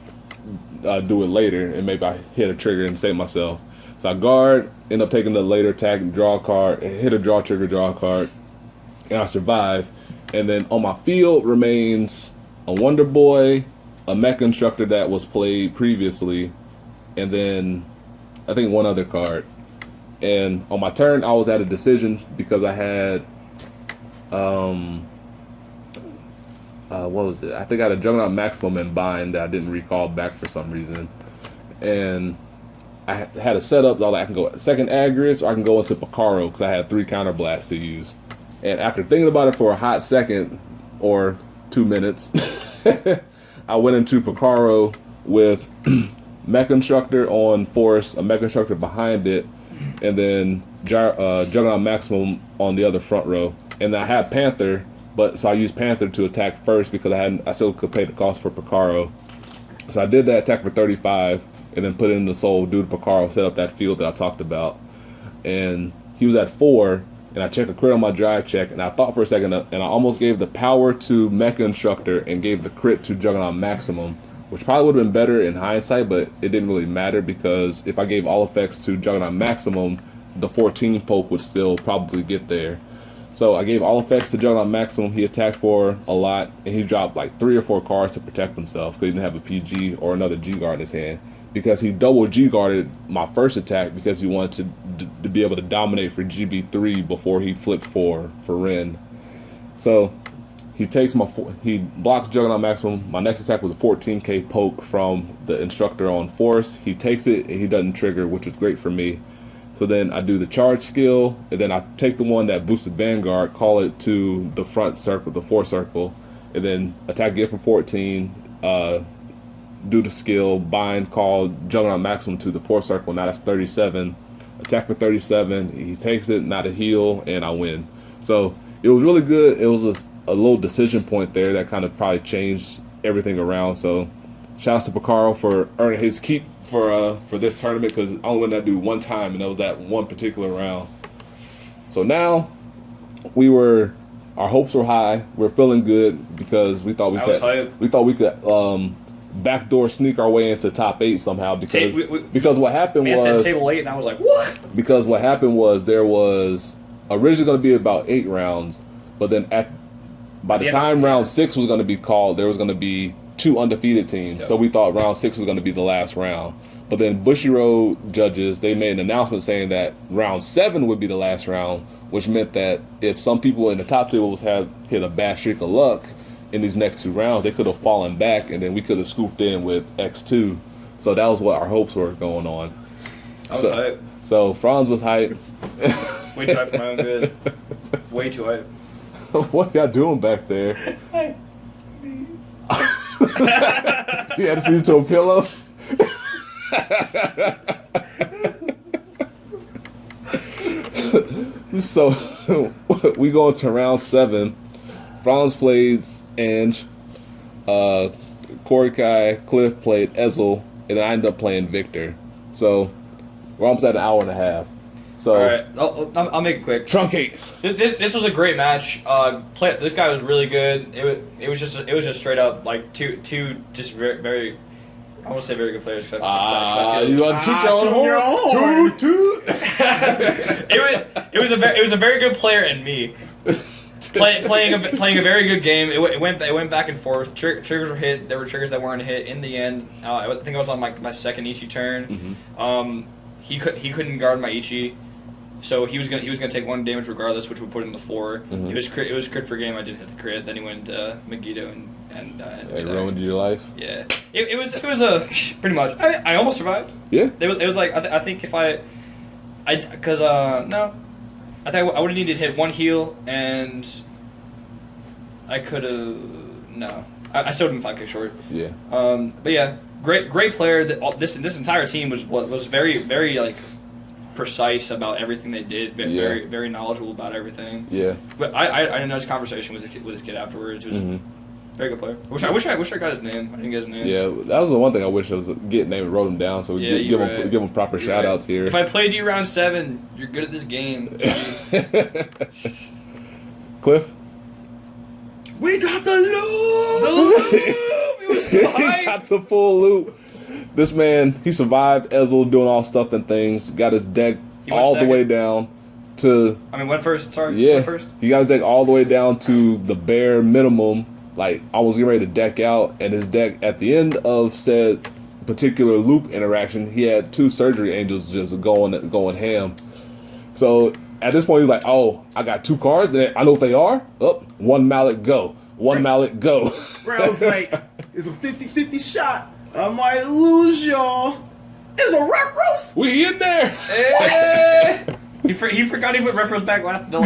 A: do it later, and maybe I hit a trigger and save myself. So I guard, end up taking the later attack, draw a card, hit a draw trigger, draw a card, and I survive. And then on my field remains a Wonder Boy, a Mech Instructor that was played previously, and then I think 1 other card. And on my turn, I was at a decision because I had, what was it? I think I had a Juggernaut Maximum and Bind that I didn't recall back for some reason. And I had a setup that I can go second Agris or I can go into Picaro because I had 3 counterblasts to use. And after thinking about it for a hot second or 2 minutes, I went into Picaro with Mech Instructor on Force, a Mech Instructor behind it, and then Juggernaut Maximum on the other front row. And I had Panther, but so I used Panther to attack first because I still could pay the cost for Picaro. So I did that attack for 35, and then put it in the soul, do the Picaro, set up that field that I talked about. And he was at 4, and I checked a crit on my drive check, and I thought for a second, and I almost gave the power to Mecha Instructor and gave the crit to Juggernaut Maximum, which probably would have been better in hindsight, but it didn't really matter because if I gave all effects to Juggernaut Maximum, the 14 poke would still probably get there. So I gave all effects to Juggernaut Maximum. He attacked for a lot, and he dropped like 3 or 4 cards to protect himself because he didn't have a PG or another G guard in his hand. Because he double G guarded my first attack because he wanted to be able to dominate for GB3 before he flipped for Ren. So he blocks Juggernaut Maximum. My next attack was a 14k poke from the Instructor on Force. He takes it and he doesn't trigger, which was great for me. So then I do the charge skill, and then I take the one that boosted Vanguard, call it to the front circle, the 4 circle, and then attack again for 14, do the skill, bind, call Juggernaut Maximum to the 4 circle, now that's 37, attack for 37, he takes it, not a heal, and I win. So it was really good. It was a little decision point there that kind of probably changed everything around. So shout out to Picaro for earning his keep for this tournament, because I only won that dude 1 time, and that was that one particular round. So now our hopes were high. We're feeling good because we thought we could backdoor sneak our way into top 8 somehow, because what happened was
B: said table 8, and I was like, what?
A: Because what happened was there was originally going to be about 8 rounds, but then by the time round 6 was going to be called, there was going to be 2 undefeated teams. Yep. So we thought round 6 was going to be the last round. But then Bushiroad judges, they made an announcement saying that round 7 would be the last round, which meant that if some people in the top tables had hit a bad streak of luck, in these next 2 rounds, they could have fallen back, and then we could have scooped in with X2. So that was what our hopes were going on.
B: I was hype.
A: So Franz was hype.
B: Way too hype for my own good. Way too hype.
A: What y'all doing back there?
C: I sneeze.
A: You had to sneeze to a pillow? So we go into round 7. Franz played Ange, Corey Kai, Cliff played Ezel, and then I ended up playing Victor. So we're almost at an hour and a half. So
B: All right, I'll make it quick.
A: Truncate.
B: This was a great match. This guy was really good. It was just straight up like two just very I won't say very good players. Cause I feel
A: you want to toot your own horn? Toot.
B: It was a very good player and me. Playing a very good game. It went back and forth. Triggers were hit. There were triggers that weren't hit. In the end, I think I was on my second Ichi turn.
A: Mm-hmm.
B: He couldn't guard my Ichi, so he was gonna take 1 damage regardless, which would put him to 4.
A: Mm-hmm.
B: It was crit for game. I didn't hit the crit. Then he went Megiddo and
A: It ruined your life.
B: Yeah. It was a pretty much. I almost survived.
A: Yeah.
B: It was like I think if I think I would have needed to hit 1 heal, and I could have I still didn't 5k short.
A: Yeah.
B: But yeah, great player. This entire team was very very like precise about everything they did. Very very knowledgeable about everything.
A: Yeah.
B: But I had a nice conversation with this kid afterwards. He was a very good player. I wish I got his name. I didn't get his name.
A: Yeah, that was the one thing I wish I was getting name and wrote him down so we give him proper shout outs here.
B: If I played you round 7, you're good at this game.
A: Cliff?
C: We got the loot!
B: The loop! It was so
A: He
B: hype.
A: got the full loop. This man, he survived Ezel doing all stuff and things, got his deck
B: He went
A: all the
B: second.
A: way down to...
B: Went first. Sorry.
A: Yeah,
B: Went first.
A: he got his deck all the way down to the bare minimum, like almost getting ready to deck out, and his deck at the end of said particular loop interaction, he had 2 surgery angels just going ham. So at this point, he's like, "Oh, I got 2 cards, and I know what they are. Oh, 1 mallet go, 1 mallet go."
C: Bro, I was like, it's a 50-50 shot. I might lose, y'all. It's a rock roast.
A: We in there.
B: Hey! He forgot he put retros back last turn.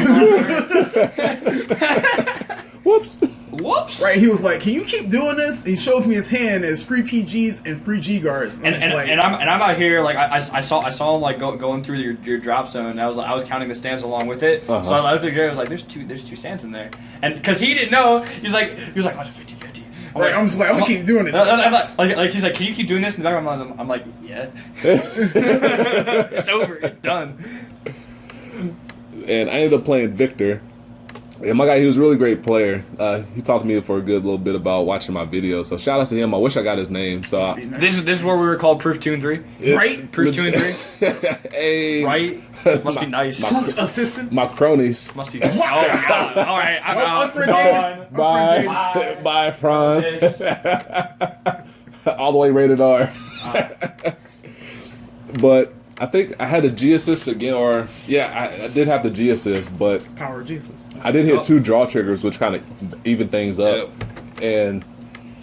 A: Whoops.
B: Whoops.
C: Right, he was like, "Can you keep doing this?" He showed me his hand as free PGs and free G guards. And
B: I'm out here like I saw him like going through your drop zone. And I was counting the stands along with it.
A: Uh-huh.
B: So I looked at Jerry. I was like, "There's two stands in there," and because he didn't know, he was like, "Oh, it's a 50-50."
C: I'm just like, I'm gonna keep doing it.
B: Like he's like, "Can you keep doing this?" In the back, I'm like, "Yeah." It's over. It's done.
A: And I ended up playing Victor. And my guy, he was a really great player. He talked to me for a good little bit about watching my videos. So shout out to him. I wish I got his name. So
B: This is where we were called Proof 2 and 3.
C: Right?
B: Proof 2 and 3.
A: Hey.
B: Right? Must be nice.
C: Cook's assistants.
A: My cronies.
B: Must be. Oh God! All right, I'm out.
C: Unforgiving.
A: Bye.
B: Bye.
A: Bye, Franz.
B: Yes.
A: All the way rated R. But I think I had a G assist again, or I did have the G assist, but
C: Power of Jesus.
A: I did hit 2 draw triggers, which kind of even things up. And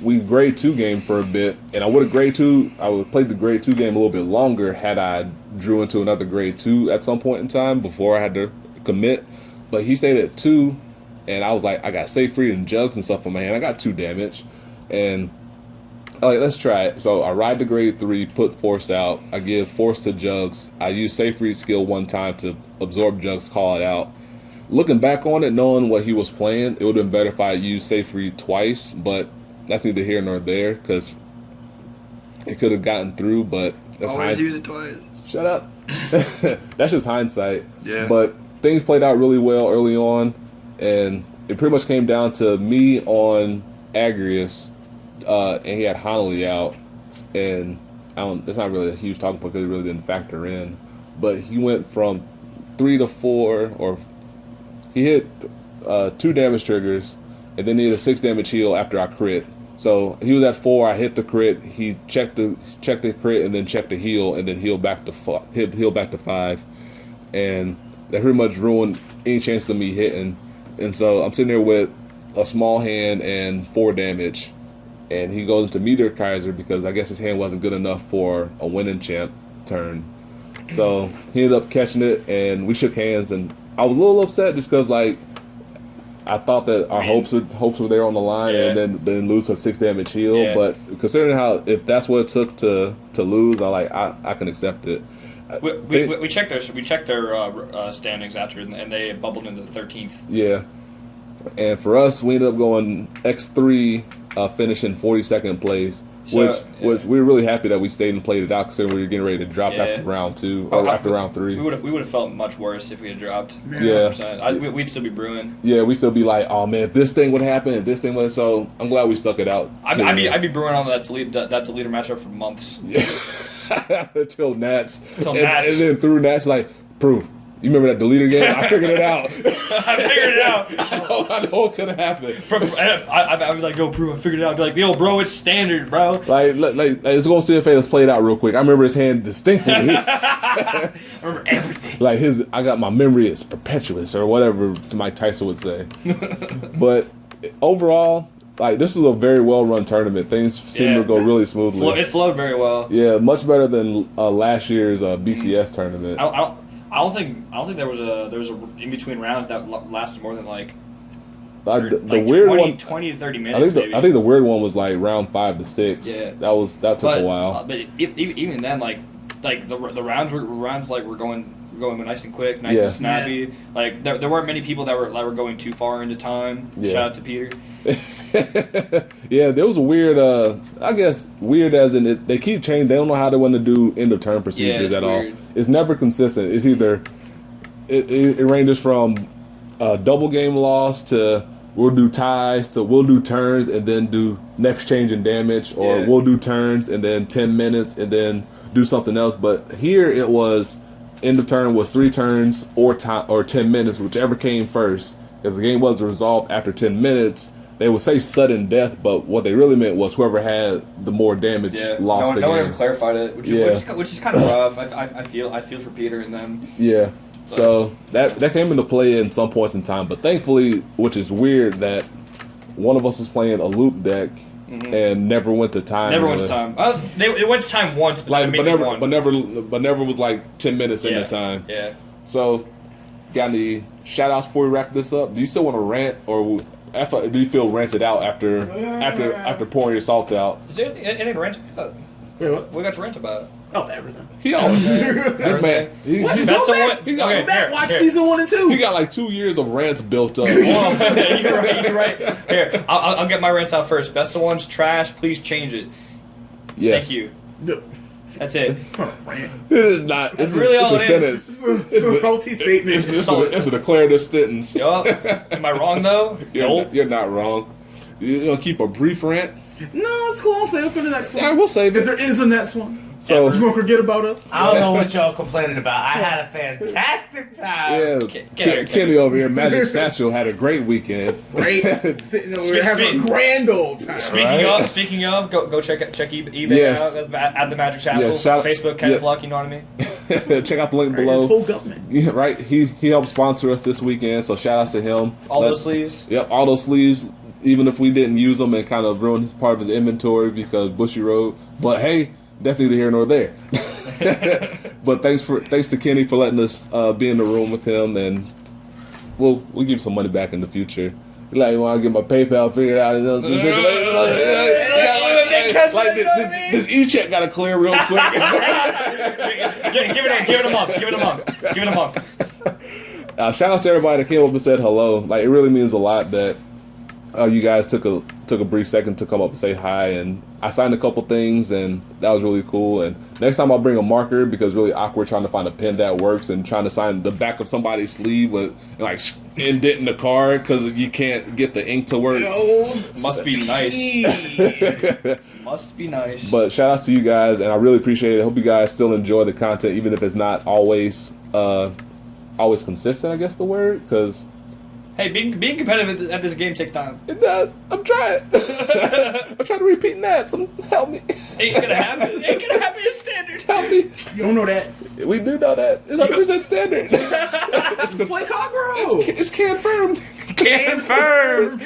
A: we grade 2 game for a bit, and I would have grade 2. I would play the grade 2 game a little bit longer had I drew into another grade 2 at some point in time before I had to commit. But he stayed at 2, and I was like, I got safe free and jugs and stuff in my hand. I got 2 damage, and all right, let's try it. So I ride the grade 3, put force out. I give force to jugs. I use safe read skill 1 time to absorb jugs, call it out. Looking back on it, knowing what he was playing, it would have been better if I used safe read twice, but that's neither here nor there because it could have gotten through, but that's
B: Always use it twice.
A: Shut up. That's just hindsight.
B: Yeah.
A: But things played out really well early on, and it pretty much came down to me on Agrius, and he had Hanali out, and it's not really a huge talking point because it really didn't factor in, but he went from 3 to 4, or he hit 2 damage triggers, and then he had a 6 damage heal after I crit. So he was at 4. I hit the crit. He checked the crit and then checked the heal and then heal back to 5, and that pretty much ruined any chance of me hitting. And so I'm sitting there with a small hand and 4 damage, and he goes into Meteor Kaiser because I guess his hand wasn't good enough for a winning champ turn. So he ended up catching it, and we shook hands, and I was a little upset just because like I thought that our hopes were there on the line, and then lose to a 6 damage heal.
B: Yeah.
A: But considering how if that's what it took to lose, I can accept it.
B: We checked their standings after, and they bubbled into the 13th.
A: Yeah, and for us, we ended up going X3, finishing 42nd place. Which we're really happy that we stayed and played it out, considering we were getting ready to drop after round 2 or after round 3.
B: We would have felt much worse if we had dropped.
A: Yeah,
B: we'd still be brewing.
A: Yeah, we'd still be like, oh man, if this thing would happen, if this thing would. So I'm glad we stuck it out.
B: I'd be brewing on that deleter matchup for months.
A: Yeah, until Nats.
B: And
A: then through Nats, like, proof. You remember that deleter game? I figured it out.
B: I figured it out.
A: I know it could have happened.
B: I'd be like, yo, bro, I figured it out. I'd be like, yo, bro, it's standard, bro.
A: Like let's go see if let's play it out real quick. I remember his hand distinctly.
B: I remember everything.
A: Like I got my memory is perpetuous or whatever Mike Tyson would say. But overall, like this is a very well run tournament. Things seem to go really smoothly.
B: It flowed very well.
A: Yeah, much better than last year's BCS tournament.
B: I don't think there was a in between rounds that lasted more than like
A: the weird
B: 20 to 30 minutes.
A: I think the weird one was like round 5 to 6.
B: Yeah,
A: that took a while.
B: But even then, like the rounds were going nice and quick, nice and snappy.
C: Yeah.
B: Like there weren't many people that were going too far into time.
A: Yeah.
B: Shout out to Peter.
A: Yeah, there was a weird, I guess weird as in it, they keep changing. They don't know how they want to do end of turn procedures at
B: weird.
A: all. It's never consistent. It's either it ranges from double game loss to we'll do ties to we'll do turns and then do next change in damage, or we'll do turns and then 10 minutes and then do something else. But here it was end of turn was 3 turns or 10 minutes, whichever came first. If the game wasn't resolved after 10 minutes, they would say sudden death, but what they really meant was whoever had the more damage lost the game.
B: No one ever clarified it, which is kind of rough. I feel for Peter and them.
A: Yeah. So that came into play in some points in time, but thankfully, which is weird, that one of us was playing a loop deck and never went to time.
B: Never went to time. It went to time once, but
A: never was like 10 minutes into time.
B: Yeah.
A: So, got any shout outs before we wrap this up? Do you still want to rant, or do you feel ranted out after pouring your salt out?
B: Is there anything to rant about?
C: Wait, what?
B: We got to rant about.
C: Oh, everything.
A: He always this man.
C: Watch season 1 and 2.
A: He got like 2 years of rants built up.
B: You're right. Here, I'll get my rants out first. Best of One's trash. Please change it.
A: Yes.
B: Thank you.
C: No.
B: That's it.
C: It's not a rant.
A: This is not.
B: That's really all
A: it's a
B: it is.
A: sentence.
C: It's a salty statement.
A: It's a declarative sentence.
B: Yo, am I wrong though?
A: You're not wrong. You're gonna keep a brief rant.
C: No, it's cool. I'll save it for the next one.
A: Yeah, we'll save it.
C: If there is a next one.
A: So
C: You're gonna forget about us.
D: I don't know what y'all complaining about. I had a fantastic time.
A: yeah, Kenny over here, Magic Satchel had a great weekend.
C: Great. Sitting over here having a grand old time.
B: Speaking of, go check eBay out at the Magic Castle. Facebook, Kenneth Luck, you know what I mean?
A: Check out the link below.
C: His whole government.
A: Yeah, right. He helped sponsor us this weekend, so shout outs to him.
B: All those sleeves.
A: Yep, all those sleeves. Even if we didn't use them and kind of ruin his part of his inventory because Bushiroad. But hey, that's neither here nor there. But thanks to Kenny for letting us be in the room with him, and we'll give you some money back in the future. Like, you want to get my PayPal figured out? This e-check got to clear real quick.
B: Give it a month.
A: Shout out to everybody that came up and said hello. Like, it really means a lot that you guys took a brief second to come up and say hi, and I signed a couple things, and that was really cool. And next time I'll bring a marker, because it's really awkward trying to find a pen that works and trying to sign the back of somebody's sleeve with like indenting the card because you can't get the ink to work.
B: Must be nice. Must be nice.
A: But shout out to you guys, and I really appreciate it. I hope you guys still enjoy the content, even if it's not always consistent, I guess the word, because
B: hey, being competitive at this game takes time.
A: It does. I'm trying. I'm trying to repeat that. Help me.
B: Ain't gonna happen. It's standard.
A: Help me.
C: You don't know that.
A: We do know that. It's 100% standard.
C: It's play Cogro.
A: It's confirmed.
B: Confirmed.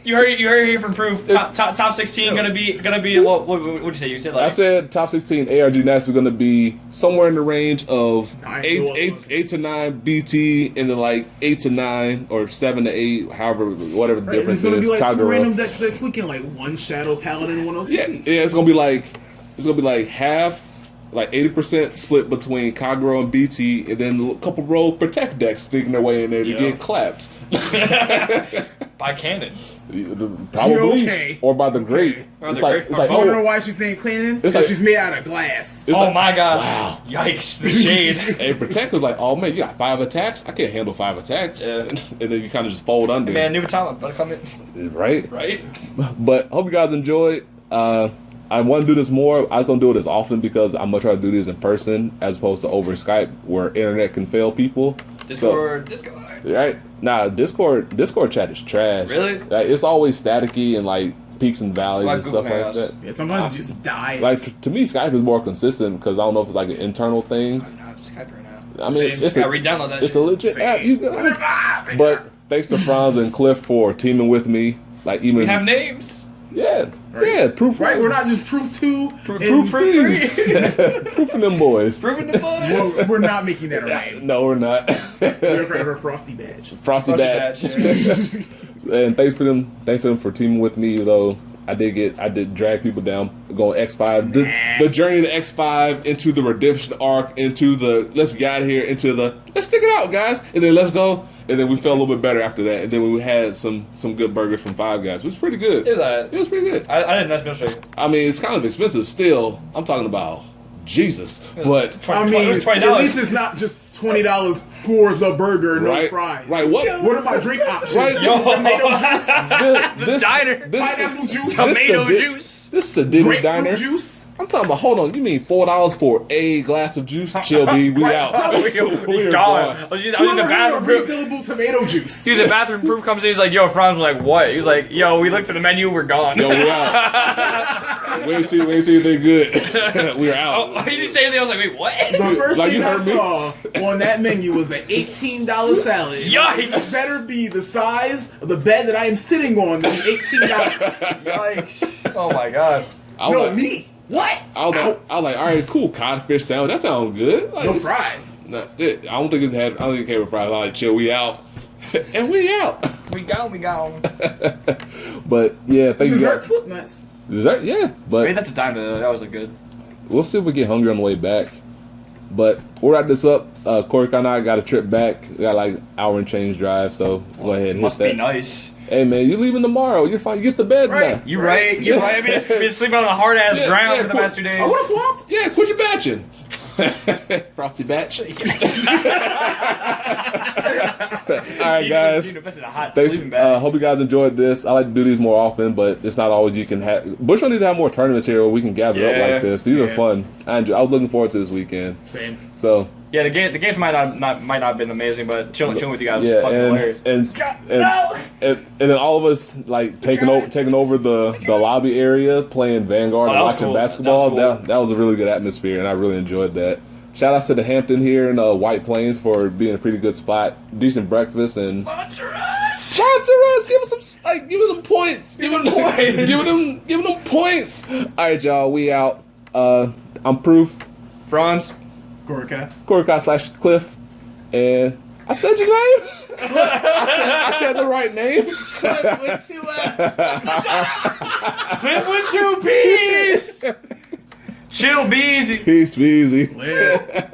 B: You heard here from Proof. Top 16 gonna be. What would you say? You said like.
A: I said top 16 ARG Nats is going to be somewhere in the range of
C: Nine.
A: 8 to 9 BT, and then like 8 to 9 or 7 to 8, however, whatever the
C: Right, and
A: difference
C: it's gonna
A: is.
C: be like two
A: Kagura.
C: random decks that weekend, like one Shadow Paladin, one OTT.
A: Yeah, it's gonna be like half, like 80% split between Kagura and BT, and then a couple rogue protect decks sneaking their way in there to
B: Yeah.
A: get clapped.
B: By cannon.
A: Probably,
C: Okay.
A: or by the great.
B: Or
A: It's
B: the
A: like
B: great.
A: it's like
C: I wonder
A: oh,
C: why she's named Cleaning.
A: It's
C: It's
A: like-
C: she's made out of glass.
A: it's
B: Oh
A: like,
B: my god.
A: wow.
B: Yikes, the shade.
A: Hey, protect was like, oh man, you got 5 attacks. I can't handle 5 attacks.
B: Yeah.
A: And then you kind of just fold under.
B: Man, new talent, better come in.
A: Right.
B: Right?
A: But hope you guys enjoyed. I want to do this more. I just don't do it as often because I'm much rather do this in person as opposed to over Skype where internet can fail people.
B: Discord.
A: Right? Nah, Discord chat is trash.
B: Really?
A: Like, it's always staticky and like peaks and valleys
B: Like
A: and stuff
B: Google
A: like
B: Hangouts.
A: that.
C: Yeah, sometimes it just dies.
A: Like to me, Skype is more consistent because I don't know if it's like an internal thing.
B: I'm not Skype right now.
A: I mean,
C: Same.
A: it's
B: I
A: a
B: gotta re-download that
A: it's
B: shit.
A: a legit app. You got. But thanks to Franz and Cliff for teaming with me. Like even
B: We have names.
A: yeah,
C: Right.
A: yeah, proof
C: Right, we're not just Proof 2.
B: Proof
C: and-
B: 3.
A: proofing them boys.
B: Proving the boys.
C: Well, we're not making that a name.
A: No, we're not.
C: We're forever Frosty Badge.
A: Frosty Badge. And thanks for them for teaming with me, though. I did drag people down, going X-5. The journey to X-5 into the redemption arc, into the let's get out of here, into the let's stick it out, guys, and then let's go. And then we felt a little bit better after that. And then we had some good burgers from Five Guys, which was pretty good.
B: It was alright.
A: It was pretty good.
B: I didn't especially.
A: I mean, it's kind of expensive still. I'm talking about Jesus, but
C: I mean,
B: it was $20.
C: at least it's not just $20 for the burger, no
A: Right,
C: fries.
A: right, what-
C: What are my drink options?
A: Right,
C: Yo,
A: yo.
C: tomato juice,
B: The diner.
C: pineapple juice,
B: Tomato
A: this
B: juice.
A: This is a Diddy diner.
C: grapefruit juice.
A: I'm talking about. Hold on, you mean $4 for a glass of juice? Chill, B. We
C: Right,
A: out.
C: probably.
A: We are
B: Gone.
A: gone.
B: I was in the bathroom. Proof.
C: refillable tomato juice.
B: Dude, the bathroom Proof comes in. He's like, "Yo, Franz." We're like, "What?" He's like, "Yo, we looked at the menu. We're gone."
A: Yo, we out. we ain't see anything good. We are out.
B: Oh, he didn't say anything. I was like, "Wait, what?"
C: The first
A: Like,
C: thing
A: you
C: I
A: heard me?
C: saw on that menu was an $18 salad.
B: Yikes.
C: It better be the size of the bed that I am sitting on than $18.
B: Yikes! Oh my god.
A: I was
C: No,
A: like,
C: me. What?
A: I was like, all right, cool, codfish sandwich. That sounds good. Like,
C: No
A: it's-
C: fries.
A: Nah, I don't think it came with fries. I like, chill, we out, and we out.
B: We gone.
A: But yeah, thank you
C: Dessert
A: guys.
C: look nice.
A: Dessert, yeah, but
B: Wait, that's a dime though. That was good.
A: we'll see if we get hungry on the way back. But we'll wrap this up. Corey and I got a trip back. We got like hour and change drive, so go ahead and hit
B: Must
A: that.
B: be nice.
A: Hey man, you leaving tomorrow? You're fine. You get to bed
C: Right.
A: now.
B: You right? You right? I mean, I've been sleeping on a hard ass
A: Yeah,
B: ground
A: yeah,
B: for the
A: cool.
B: past 2 days.
C: I would have swapped.
A: Yeah, quit your batching. Frosty batch. All right, guys.
B: Dude, this is a hot
A: Thanks.
B: sleeping bag.
A: Hope you guys enjoyed this. I like to do these more often, but it's not always you can have. Bushiroad needs to have more tournaments here where we can gather up
B: Yeah.
A: like this. These are
C: Yeah.
A: fun. I was looking forward to this weekend.
C: Same.
A: So
B: Yeah, the games might not have been amazing, but chilling with you guys was
A: yeah,
B: fucking hilarious.
A: and then all of us like taking over the lobby area, playing Vanguard
B: Oh,
A: and
B: that was
A: watching
B: cool.
A: basketball.
B: That was cool.
A: That was a really good atmosphere, and I really enjoyed that. Shout out to the Hampton here in White Plains for being a pretty good spot, decent breakfast, and
B: Sponsor us.
A: sponsor us. Give us some, give them points. Give them
B: points.
A: Give them points. All right, y'all, we out. I'm Proof,
B: Franz.
C: Gorka.
A: Corey/Cliff, and I said your name. I said the right name.
C: With 2 F's.
B: Cliff with 2 P's. Chill, be easy.
A: Peace, be easy.
C: Later.